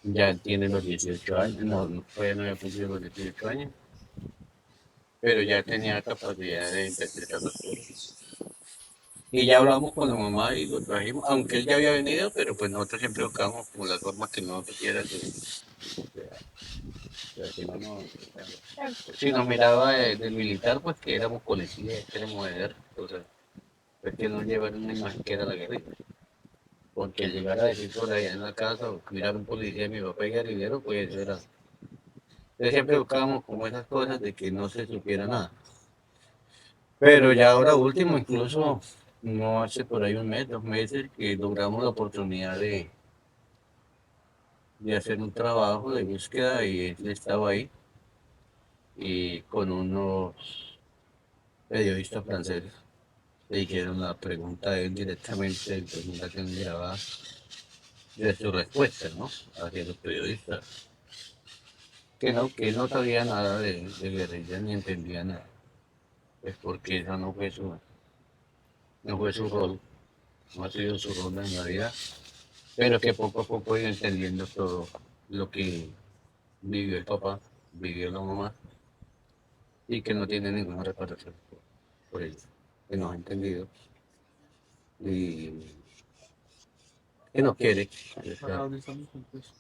Ya él tiene los 18 años, todavía no había cumplido los 18 años, pero ya tenía capacidad de interpretar las cosas. Y ya hablamos con la mamá y lo trajimos, aunque él ya había venido, pero pues nosotros siempre buscamos como las formas que no quisiera que, si no, si nos miraba del militar, pues que éramos policías, que éramos ejército, o sea, pues que no llevaron una imagen que era la guerrilla. Porque llegar a decir por allá en la casa o mirar a un policía y mi papá guerrillero, pues eso era. Entonces siempre buscábamos como esas cosas de que no se supiera nada. Pero ya ahora último, incluso no hace por ahí un mes, 2 meses, que logramos la oportunidad de hacer un trabajo de búsqueda y él estaba ahí y con unos periodistas franceses le hicieron la pregunta a él directamente, la pregunta que él grababa de su respuesta, ¿no? Hacia los periodistas. Que no sabía nada de guerrilla ni entendía nada. Pues porque eso no fue su rol, no ha sido su rol en la vida, pero que poco a poco iba entendiendo todo lo que vivió el papá, vivió la mamá, y que no tiene ninguna reparación por ello, que no ha entendido y que no quiere, está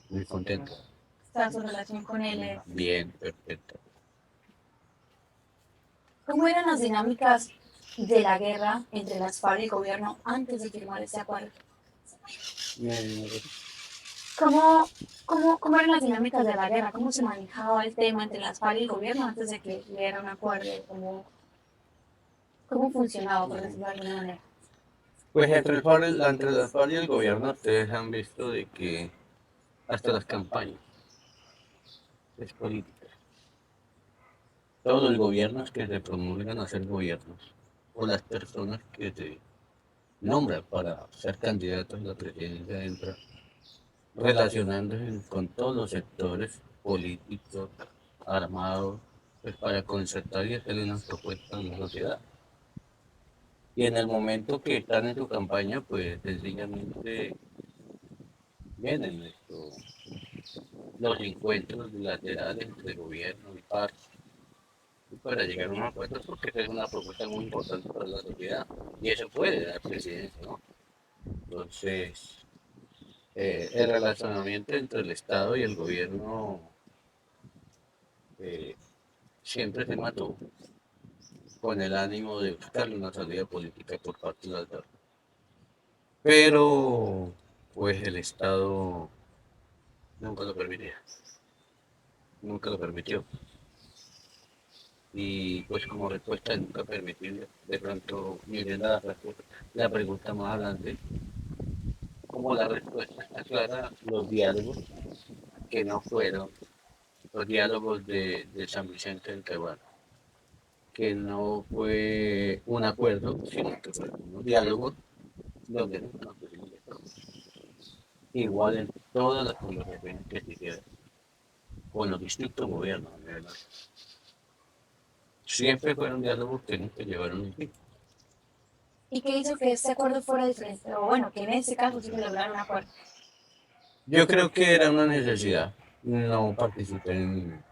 muy contento. Está su relación con él. Bien, perfecto. ¿Cómo eran las dinámicas de la guerra entre las FARC y el gobierno antes de firmar ese acuerdo? ¿Cómo, cómo eran las dinámicas de la guerra? ¿Cómo se manejaba el tema entre las FARC y el gobierno antes de que hubiera un acuerdo? ¿Cómo funcionaba, por decirlo de alguna manera? Pues entre las FARC y el gobierno, ustedes han visto de que hasta las campañas es política. Todos los gobiernos que se promulgan a ser gobiernos, o las personas que se nombran para ser candidatos a la presidencia, entran relacionándose con todos los sectores políticos, armados, pues para concertar y hacerle una propuesta a la sociedad. Y en el momento que están en su campaña, pues sencillamente vienen los encuentros bilaterales entre gobierno y FARC para llegar a un acuerdo, porque esa es una propuesta muy importante para la sociedad y eso puede dar presidencia, ¿no? Entonces, el relacionamiento entre el Estado y el gobierno eh, siempre se mató con el ánimo de buscarle una salida política por parte de las dos. Pero, pues el Estado nunca lo permitía, nunca lo permitió. Y pues como respuesta nunca permitió, de pronto, miren la pregunta más adelante, como la respuesta está clara, los diálogos que no fueron los diálogos de San Vicente del Teguán, que no fue un acuerdo, sino que fueron unos diálogos donde no nos pusimos de acuerdo. Igual en todas las conversaciones que se hicieron con los distintos gobiernos, siempre fueron diálogos que nunca llevaron a un fin. ¿Y qué hizo que este acuerdo fuera diferente? O bueno, que en este caso sí se lograron un acuerdo. Yo creo que era una necesidad. No participé en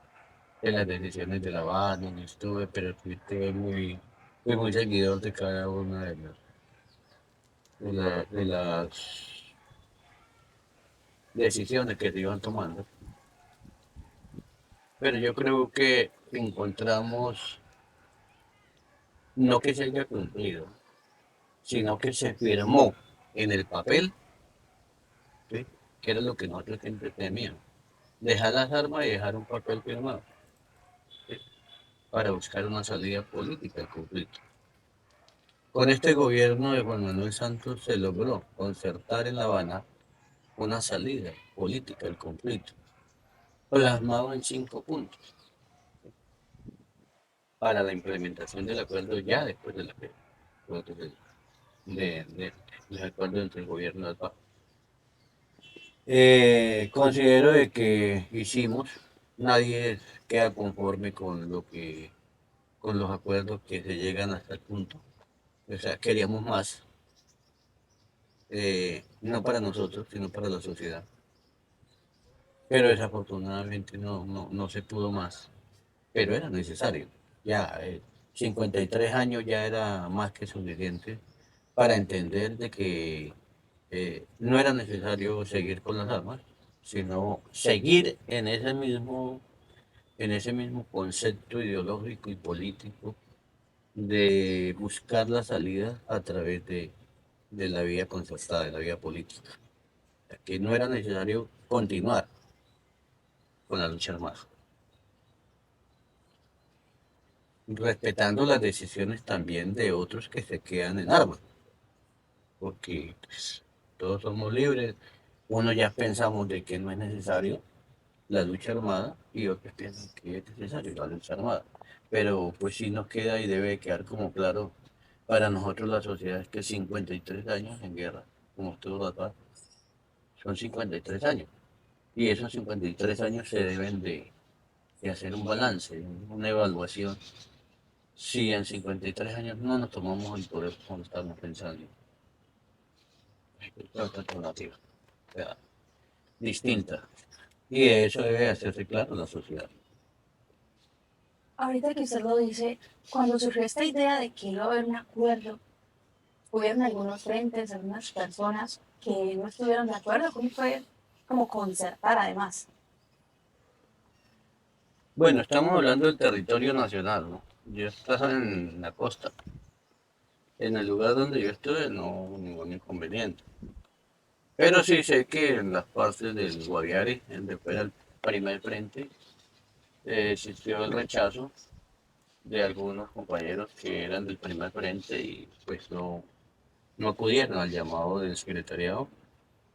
las decisiones de la banda, no estuve, pero fui muy seguidor de cada una de las decisiones que se iban tomando. Pero yo creo que encontramos, no que se haya cumplido, sino que se firmó en el papel, ¿sí? Que era lo que nosotros siempre temíamos. Dejar las armas y dejar un papel firmado, ¿sí? Para buscar una salida política al conflicto. Con este gobierno de Juan Manuel Santos se logró concertar en La Habana una salida política al conflicto, plasmado en 5 puntos. para la implementación del acuerdo ya después de la fecha, del acuerdo entre el gobierno del Papa. Considero de que hicimos, nadie queda conforme con lo que, con los acuerdos que se llegan hasta el punto. O sea, queríamos más, no para nosotros, sino para la sociedad. Pero desafortunadamente no se pudo más. Pero era necesario. Ya, 53 años ya era más que suficiente para entender de que no era necesario seguir con las armas, sino seguir en ese mismo concepto ideológico y político de buscar la salida a través de la vía concertada, de la vía política. Que no era necesario continuar con la lucha armada, respetando las decisiones también de otros que se quedan en armas, porque pues, todos somos libres, uno ya pensamos de que no es necesario la lucha armada y otros piensan que es necesario la lucha armada. Pero pues sí nos queda y debe quedar como claro para nosotros la sociedad es que 53 años en guerra, como estuvo la paz, son 53 años. Y esos 53 años se deben de hacer un balance, una evaluación. Si en 53 años no nos tomamos el poder como estamos pensando, es otra alternativa, o sea, distinta. Y eso debe hacerse claro en la sociedad. Ahorita que usted lo dice, cuando surgió esta idea de que iba a haber un acuerdo, hubieron algunos frentes, algunas personas que no estuvieron de acuerdo. ¿Cómo fue como concertar además? Bueno, estamos hablando del territorio nacional, ¿no? Yo estás en la costa. En el lugar donde yo estuve no hubo ningún inconveniente. Pero sí sé que en las partes del Guaviare, donde fue el primer frente, existió el rechazo de algunos compañeros que eran del primer frente y pues no acudieron al llamado del secretariado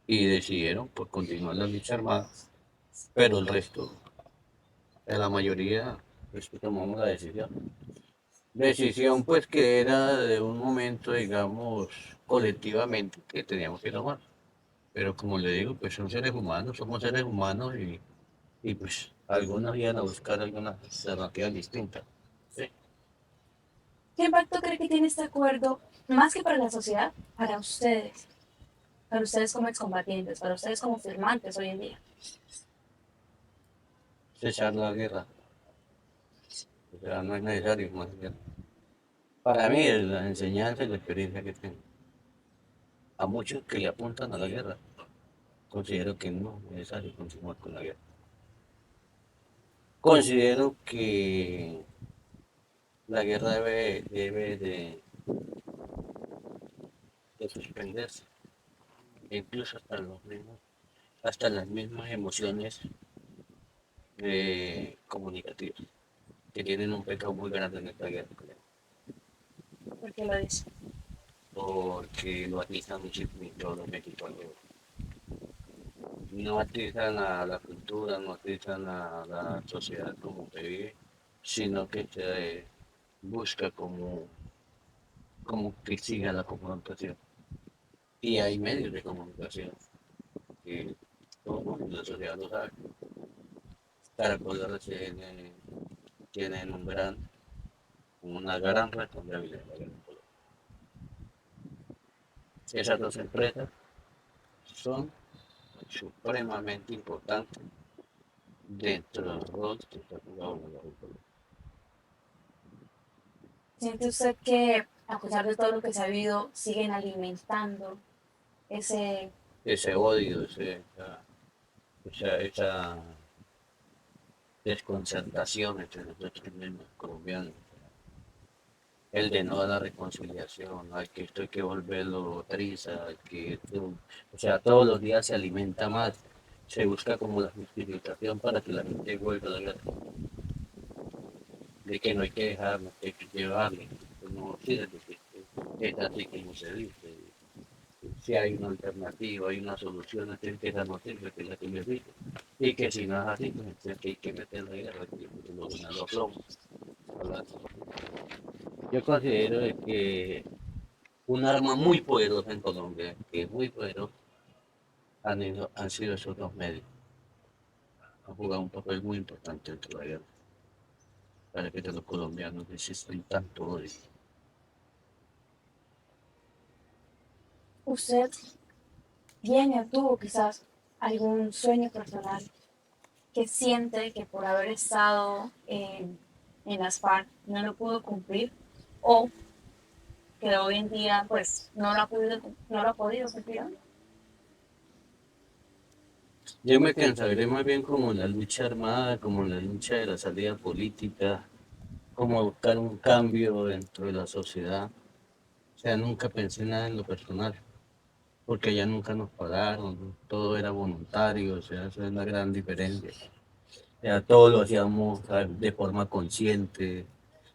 y decidieron pues continuar la lucha armada, pero el resto, de la mayoría, pues tomamos la decisión. Decisión pues que era de un momento, digamos, colectivamente que teníamos que tomar. Pero como le digo, pues son seres humanos, somos seres humanos y pues algunos iban a buscar algunas alternativas distintas. ¿Sí? ¿Qué impacto cree que tiene este acuerdo, más que para la sociedad, para ustedes como excombatientes, para ustedes como firmantes hoy en día? Cesar la guerra, o sea, no es necesario más guerra. Para mí es la enseñanza y la experiencia que tengo. A muchos que le apuntan a la guerra, considero que no es necesario continuar con la guerra. Considero que la guerra debe de suspenderse, incluso hasta las mismas emociones comunicativas, que tienen un pecado muy grande en esta guerra, ¿Por qué lo dice? porque lo atizan muchísimo los mexicanos. No atizan a la cultura, no atizan a la sociedad como se vive, sino que se busca como que siga la confrontación. Y hay medios de comunicación que todos la sociedad lo sabe. Caracol RCN tienen una gran responsabilidad. Esas dos empresas son supremamente importantes dentro del rol que está jugando la República. ¿Siente usted que, a pesar de todo lo que se ha vivido, siguen alimentando ese... Ese odio, esa desconcertación entre nosotros mismos colombianos, el de no dar reconciliación, al que esto hay que volverlo triza, o sea, todos los días se alimenta más, se busca como la justificación para que la gente vuelva a la guerra, de que no hay que dejarlo, hay que llevarle, no, sí, es así como se dice, si hay una alternativa, hay una solución, es que esa no sirve, que la que me dice, y que si no es así, pues entonces hay que meter la guerra, que los plomos, Yo considero de que un arma muy poderosa en Colombia, que es muy poderosa, han sido esos dos medios. Han jugado un papel muy importante en la guerra para que los colombianos existen tanto odio. ¿Usted tiene o tuvo quizás algún sueño personal que siente que por haber estado en las FARC no lo pudo cumplir o que hoy en día pues no lo ha podido cumplir? Yo me consagré más bien como en la lucha armada, como en la lucha de la salida política, como buscar un cambio dentro de la sociedad. O sea, nunca pensé nada en lo personal, porque ya nunca nos pagaron, todo era voluntario, o sea, esa es la gran diferencia. Ya todo lo hacíamos de forma consciente,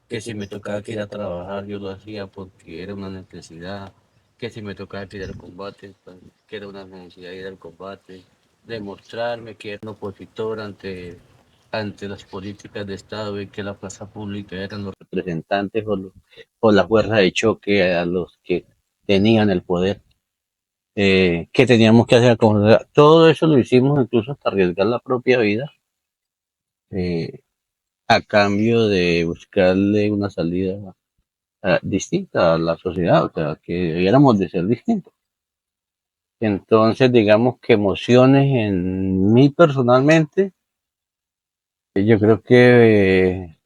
que si me tocaba que ir a trabajar, yo lo hacía porque era una necesidad, que si me tocaba que ir al combate, pues, que era una necesidad ir al combate, demostrarme que era un opositor ante las políticas de Estado y que la plaza pública eran los representantes o la fuerza de choque a los que tenían el poder. Que teníamos que hacer como todo eso lo hicimos incluso hasta arriesgar la propia vida, eh, a cambio de buscarle una salida distinta a la sociedad, o sea, que debiéramos de ser distintos. Entonces, digamos que emociones en mí personalmente, yo creo que,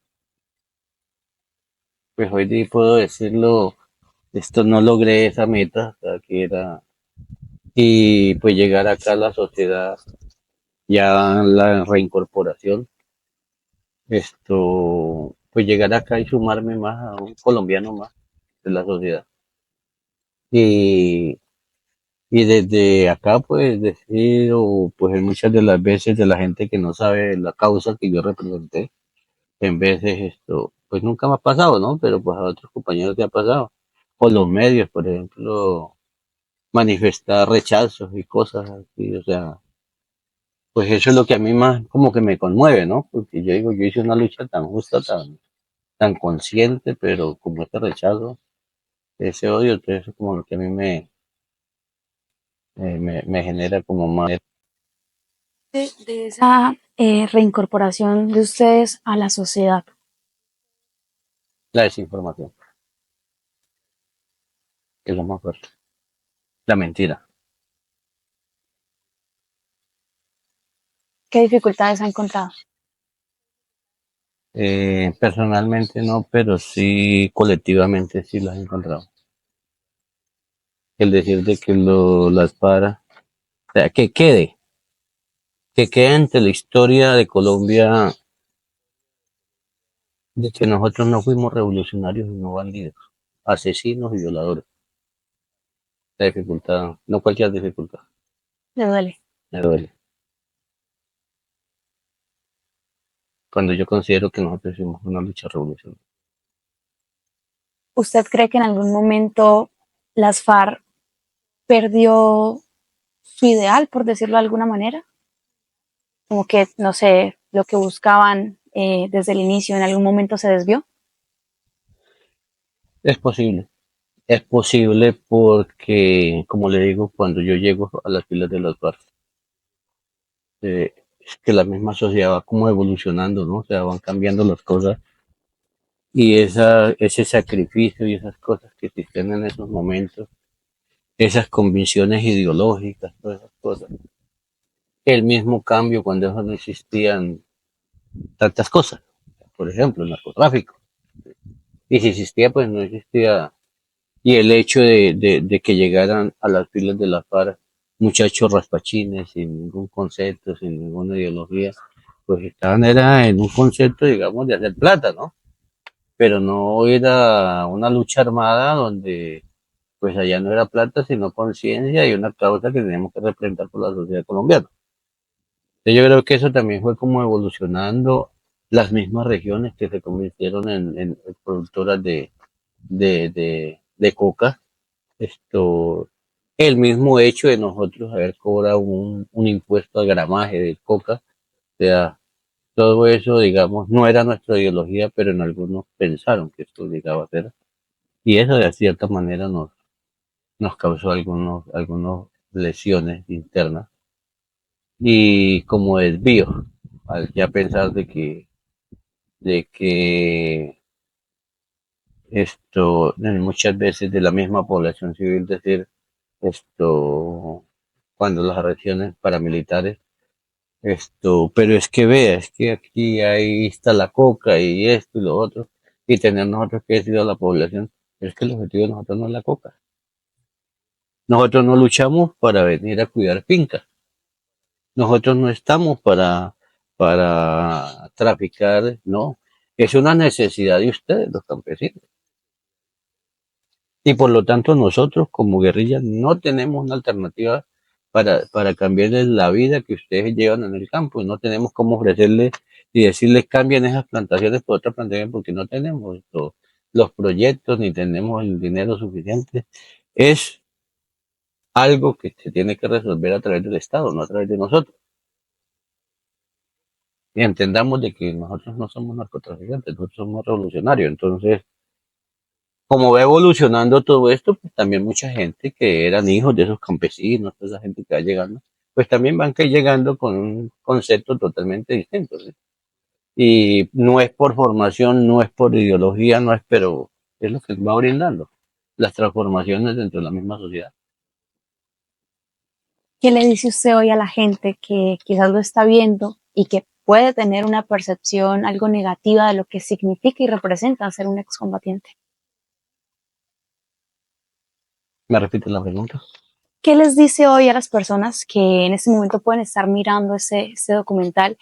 pues hoy puedo decirlo, esto no logré esa meta, o sea, que era, y pues llegar acá a la sociedad, ya la reincorporación, pues llegar acá y sumarme más a un colombiano más de la sociedad. Y Y desde acá, pues, decir, o pues muchas de las veces de la gente que no sabe la causa que yo representé, en veces pues nunca me ha pasado, ¿no? Pero pues a otros compañeros te ha pasado. O los medios, por ejemplo, manifestar rechazos y cosas así, o sea, pues eso es lo que a mí más como que me conmueve, ¿no? Porque yo digo, yo hice una lucha tan justa, tan consciente, pero como este rechazo, ese odio, entonces eso es como lo que a mí me genera como más De esa reincorporación de ustedes a la sociedad. la desinformación, que es lo más fuerte. La mentira. ¿Qué dificultades ha encontrado? Personalmente no, pero sí colectivamente sí las he encontrado. El decir de que las para, o sea, que quede entre la historia de Colombia de que nosotros no fuimos revolucionarios y no bandidos, asesinos y violadores. La dificultad, no cualquier dificultad, Le duele. me duele. Cuando yo considero que nosotros hicimos una lucha revolucionaria. ¿Usted cree que en algún momento las FARC perdió su ideal, por decirlo de alguna manera? Como que, no sé, lo que buscaban desde el inicio en algún momento se desvió. Es posible. Es posible porque, como le digo, cuando yo llego a las filas de las FARC, es que la misma sociedad va como evolucionando, ¿no? O sea, van cambiando las cosas y ese sacrificio y esas cosas que existen en esos momentos, esas convicciones ideológicas, todas esas cosas. El mismo cambio cuando eso no existían tantas cosas, por ejemplo, el narcotráfico. Y si existía, pues no existía. Y el hecho de que llegaran a las filas de la FARC muchachos raspachines, sin ningún concepto, sin ninguna ideología, pues estaban era en un concepto, digamos, de hacer plata, ¿no? Pero no era una lucha armada donde, pues allá no era plata, sino conciencia y una causa que teníamos que representar por la sociedad colombiana. Entonces yo creo que eso también fue como evolucionando las mismas regiones que se convirtieron en productoras de coca. Esto, el mismo hecho de nosotros haber cobrado un impuesto al gramaje de coca, o sea, todo eso, digamos, no era nuestra ideología, pero en algunos pensaron que esto llegaba a ser. Y eso de cierta manera nos causó algunos lesiones internas y como desvío, al ya pensar de que muchas veces de la misma población civil decir cuando las agresiones paramilitares, pero es que vea, es que aquí ahí está la coca y esto y lo otro, y tener nosotros que decir a la población, es que el objetivo de nosotros no es la coca. Nosotros no luchamos para venir a cuidar fincas. Nosotros no estamos para traficar, no. Es una necesidad de ustedes, los campesinos. Y por lo tanto nosotros como guerrillas no tenemos una alternativa para cambiarles la vida que ustedes llevan en el campo. No tenemos cómo ofrecerles y decirles cambien esas plantaciones por otras plantaciones porque no tenemos los proyectos ni tenemos el dinero suficiente. Es algo que se tiene que resolver a través del Estado, no a través de nosotros. Y entendamos de que nosotros no somos narcotraficantes, nosotros somos revolucionarios. Entonces, como va evolucionando todo esto, pues también mucha gente que eran hijos de esos campesinos, toda esa gente que va llegando, pues también van que llegando con un concepto totalmente distinto, ¿sí? Y no es por formación, no es por ideología, no es, pero es lo que va brindando las transformaciones dentro de la misma sociedad. ¿Qué le dice usted hoy a la gente que quizás lo está viendo y que puede tener una percepción algo negativa de lo que significa y representa ser un excombatiente? ¿Me repite la pregunta? ¿Qué les dice hoy a las personas que en este momento pueden estar mirando ese documental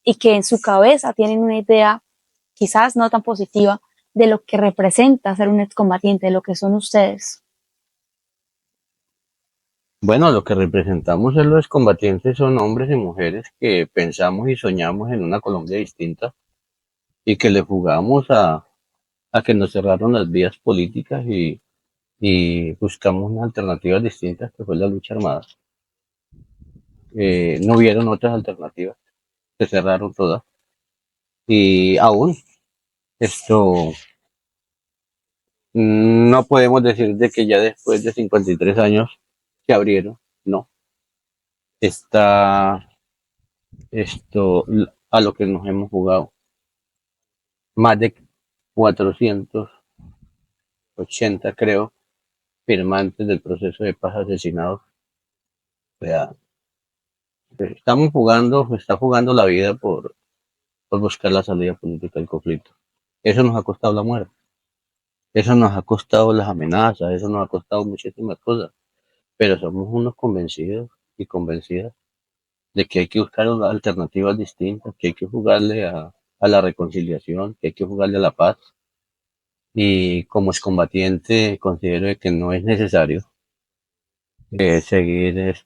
y que en su cabeza tienen una idea quizás no tan positiva de lo que representa ser un excombatiente, de lo que son ustedes? Bueno, lo que representamos en los combatientes son hombres y mujeres que pensamos y soñamos en una Colombia distinta y que le jugamos a que nos cerraron las vías políticas y buscamos unas alternativas distintas que fue la lucha armada. No hubieron otras alternativas, se cerraron todas y aún esto no podemos decir de que ya después de 53 años se abrieron, no. Está a lo que nos hemos jugado. Más de 480, creo, firmantes del proceso de paz asesinados. O sea, está jugando la vida por buscar la salida política del conflicto. Eso nos ha costado la muerte, eso nos ha costado las amenazas, eso nos ha costado muchísimas cosas, pero somos unos convencidos y convencidas de que hay que buscar alternativas distintas, que hay que jugarle a la reconciliación, que hay que jugarle a la paz. Y como excombatiente considero que no es necesario seguir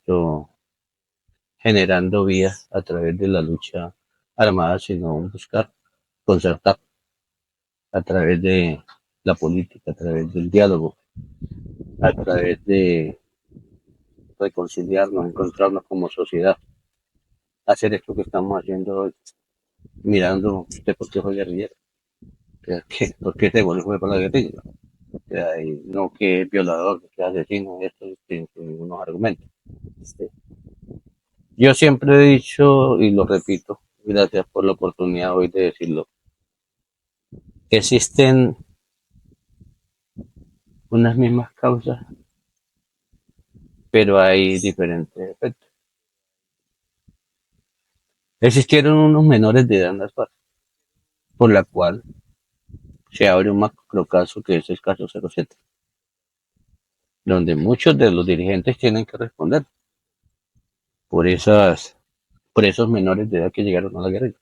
generando vías a través de la lucha armada, sino buscar concertar a través de la política, a través del diálogo, a través de reconciliarnos, encontrarnos como sociedad, hacer esto que estamos haciendo hoy, mirando usted por qué fue guerrillero, por qué se fue por la guerrilla, o sea, y no que es violador, que es asesino, esto, unos argumentos. Este, Yo siempre he dicho, y lo repito, gracias por la oportunidad hoy de decirlo, que existen unas mismas causas, pero hay diferentes efectos. Existieron unos menores de edad en las FARC, por la cual se abre un macrocaso que es el caso 07, donde muchos de los dirigentes tienen que responder por por esos menores de edad que llegaron a la guerrilla.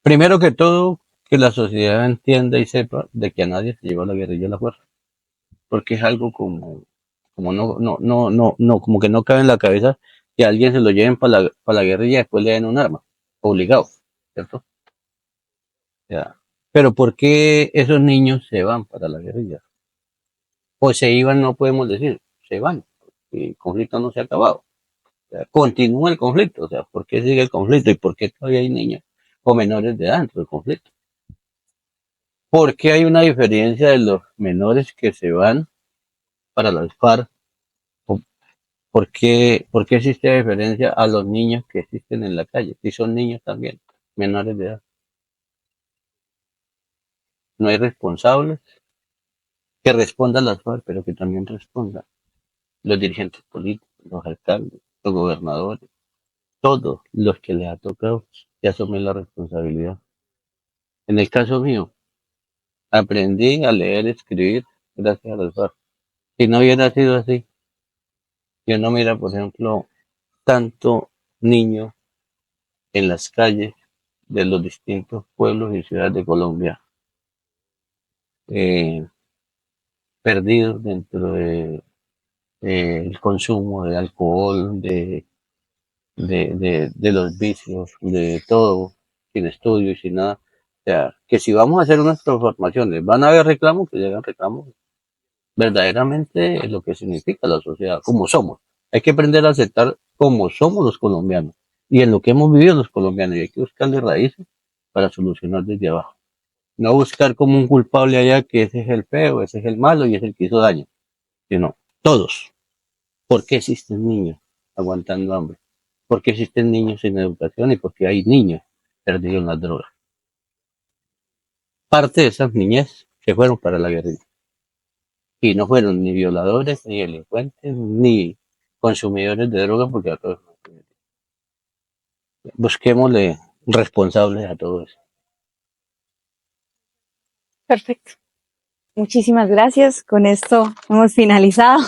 Primero que todo, que la sociedad entienda y sepa de que a nadie se llevó a la guerrilla a la fuerza, porque es algo como como que no cabe en la cabeza que a alguien se lo lleven para la guerrilla y después le den un arma, obligado, ¿cierto? Ya. Pero ¿por qué esos niños se van para la guerrilla? O se iban, no podemos decir, se van, el conflicto no se ha acabado. sea, continúa el conflicto, o sea, ¿por qué sigue el conflicto y por qué todavía hay niños o menores de edad dentro del conflicto? ¿Por qué hay una diferencia de los menores que se van para las FARC? ¿O por qué existe diferencia a los niños que existen en la calle? Si son niños también, menores de edad. No hay responsables que respondan las FARC, pero que también respondan los dirigentes políticos, los alcaldes, los gobernadores, todos los que les ha tocado que asumen la responsabilidad. En el caso mío, aprendí a leer y escribir gracias a las FARC. Si no hubiera sido así, yo no mira, por ejemplo, tanto niño en las calles de los distintos pueblos y ciudades de Colombia, eh, perdidos dentro de el consumo de alcohol, de los vicios, de todo, sin estudio y sin nada. O sea, que si vamos a hacer unas transformaciones, van a haber reclamos, que llegan reclamos verdaderamente lo que significa la sociedad, como somos. Hay que aprender a aceptar como somos los colombianos y en lo que hemos vivido los colombianos y hay que buscarle raíces para solucionar desde abajo. No buscar como un culpable allá que ese es el feo, ese es el malo y es el que hizo daño, sino todos. ¿Por qué existen niños aguantando hambre? ¿Por qué existen niños sin educación y por qué hay niños perdidos en las drogas? Parte de esas niñez se fueron para la guerrilla y no fueron ni violadores, ni delincuentes, ni consumidores de drogas, porque a todos busquémosle responsables a todo eso. Perfecto. Muchísimas gracias. Con esto hemos finalizado.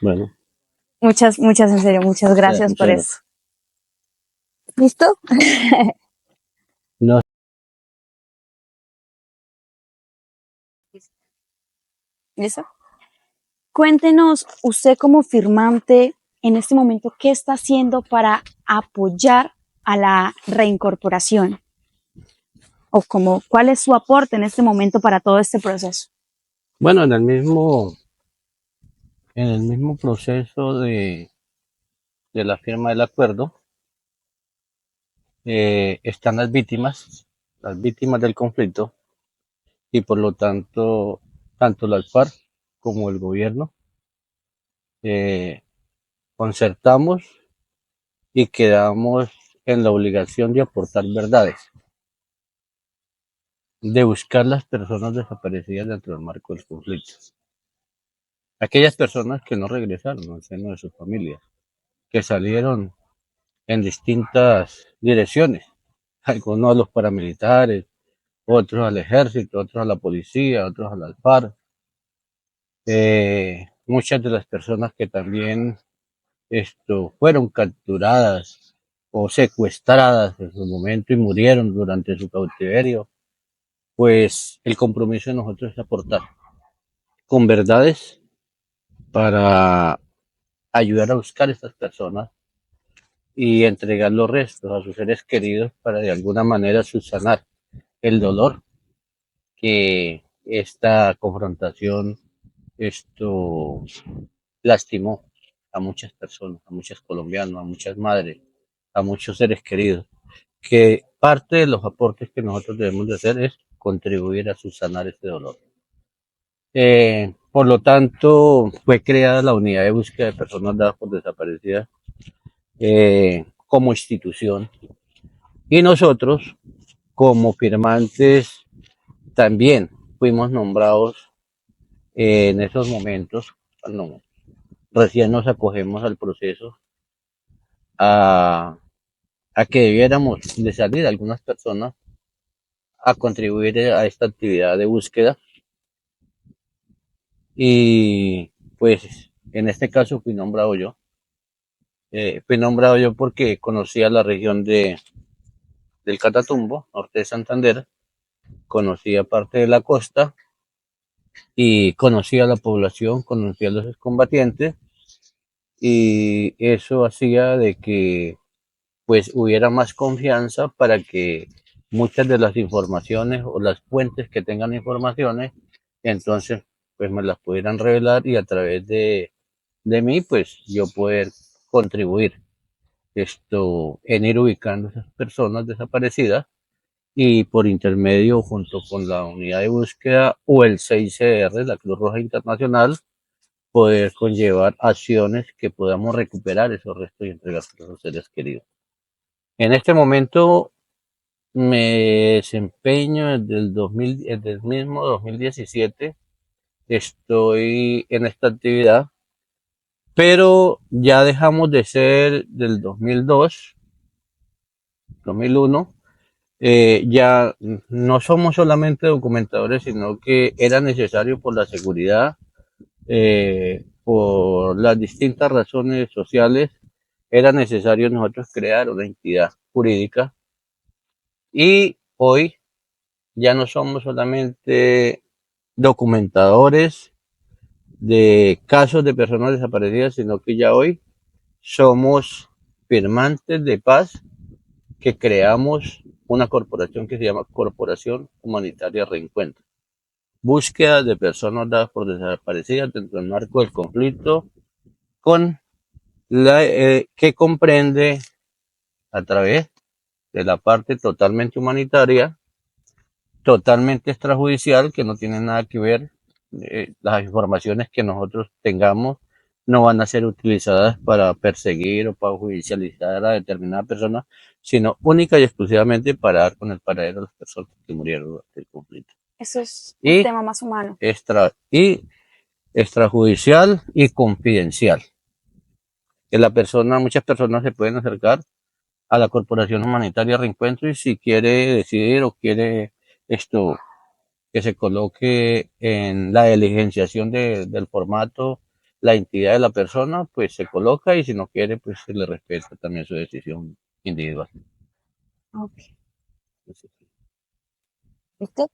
Bueno, Muchas, en serio, muchas gracias muchas por gracias. eso. ¿Listo? No, ¿Listo? Cuéntenos, usted como firmante, en este momento, ¿qué está haciendo para apoyar a la reincorporación? O como, ¿cuál es su aporte en este momento para todo este proceso? bueno, en el mismo proceso de la firma del acuerdo, están las víctimas del conflicto, y por lo tanto, tanto las FARC como el gobierno eh, concertamos y quedamos en la obligación de aportar verdades, de buscar las personas desaparecidas dentro del marco del conflicto. Aquellas personas que no regresaron al seno de sus familias, que salieron en distintas direcciones, algunos a los paramilitares, otros al ejército, otros a la policía, otros a las FARC. Muchas de las personas que también fueron capturadas o secuestradas en su momento y murieron durante su cautiverio, pues el compromiso de nosotros es aportar con verdades para ayudar a buscar a estas personas y entregar los restos a sus seres queridos para de alguna manera subsanar el dolor que esta confrontación esto lastimó a muchas personas, a muchos colombianos, a muchas madres, a muchos seres queridos, que parte de los aportes que nosotros debemos de hacer es contribuir a subsanar este dolor. Por lo tanto, fue creada la unidad de búsqueda de personas dadas por desaparecidas como institución y nosotros como firmantes también fuimos nombrados en esos momentos, cuando recién nos acogemos al proceso, a, a que debiéramos de salir algunas personas a contribuir a esta actividad de búsqueda y pues en este caso fui nombrado yo porque conocía la región del Catatumbo, norte de Santander, conocía parte de la costa y conocía la población, conocía a los excombatientes y eso hacía de que pues hubiera más confianza para que muchas de las informaciones o las fuentes que tengan informaciones, entonces pues me las pudieran revelar y a través de mí pues yo poder contribuir en ir ubicando a esas personas desaparecidas y por intermedio junto con la unidad de búsqueda o el 6CR, la Cruz Roja Internacional, poder conllevar acciones que podamos recuperar esos restos y entregarlos a los seres queridos. En este momento me desempeño desde el mismo 2017, estoy en esta actividad, pero ya dejamos de ser del 2002, 2001, ya no somos solamente documentadores, sino que era necesario por la seguridad, por las distintas razones sociales, era necesario nosotros crear una entidad jurídica y hoy ya no somos solamente documentadores de casos de personas desaparecidas, sino que ya hoy somos firmantes de paz que creamos una corporación que se llama Corporación Humanitaria Reencuentro. Búsqueda de personas dadas por desaparecidas dentro del marco del conflicto con que comprende a través de la parte totalmente humanitaria, totalmente extrajudicial, que no tiene nada que ver, las informaciones que nosotros tengamos no van a ser utilizadas para perseguir o para judicializar a determinada persona, sino única y exclusivamente para dar con el paradero de las personas que murieron durante el conflicto. Eso es un Y, tema más humano. y extrajudicial y confidencial. Que muchas personas se pueden acercar a la Corporación Humanitaria Reencuentro y si quiere decidir o quiere esto que se coloque en la diligenciación del formato la entidad de la persona, pues se coloca y si no quiere, pues se le respeta también su decisión individual. Ok. ¿Viste?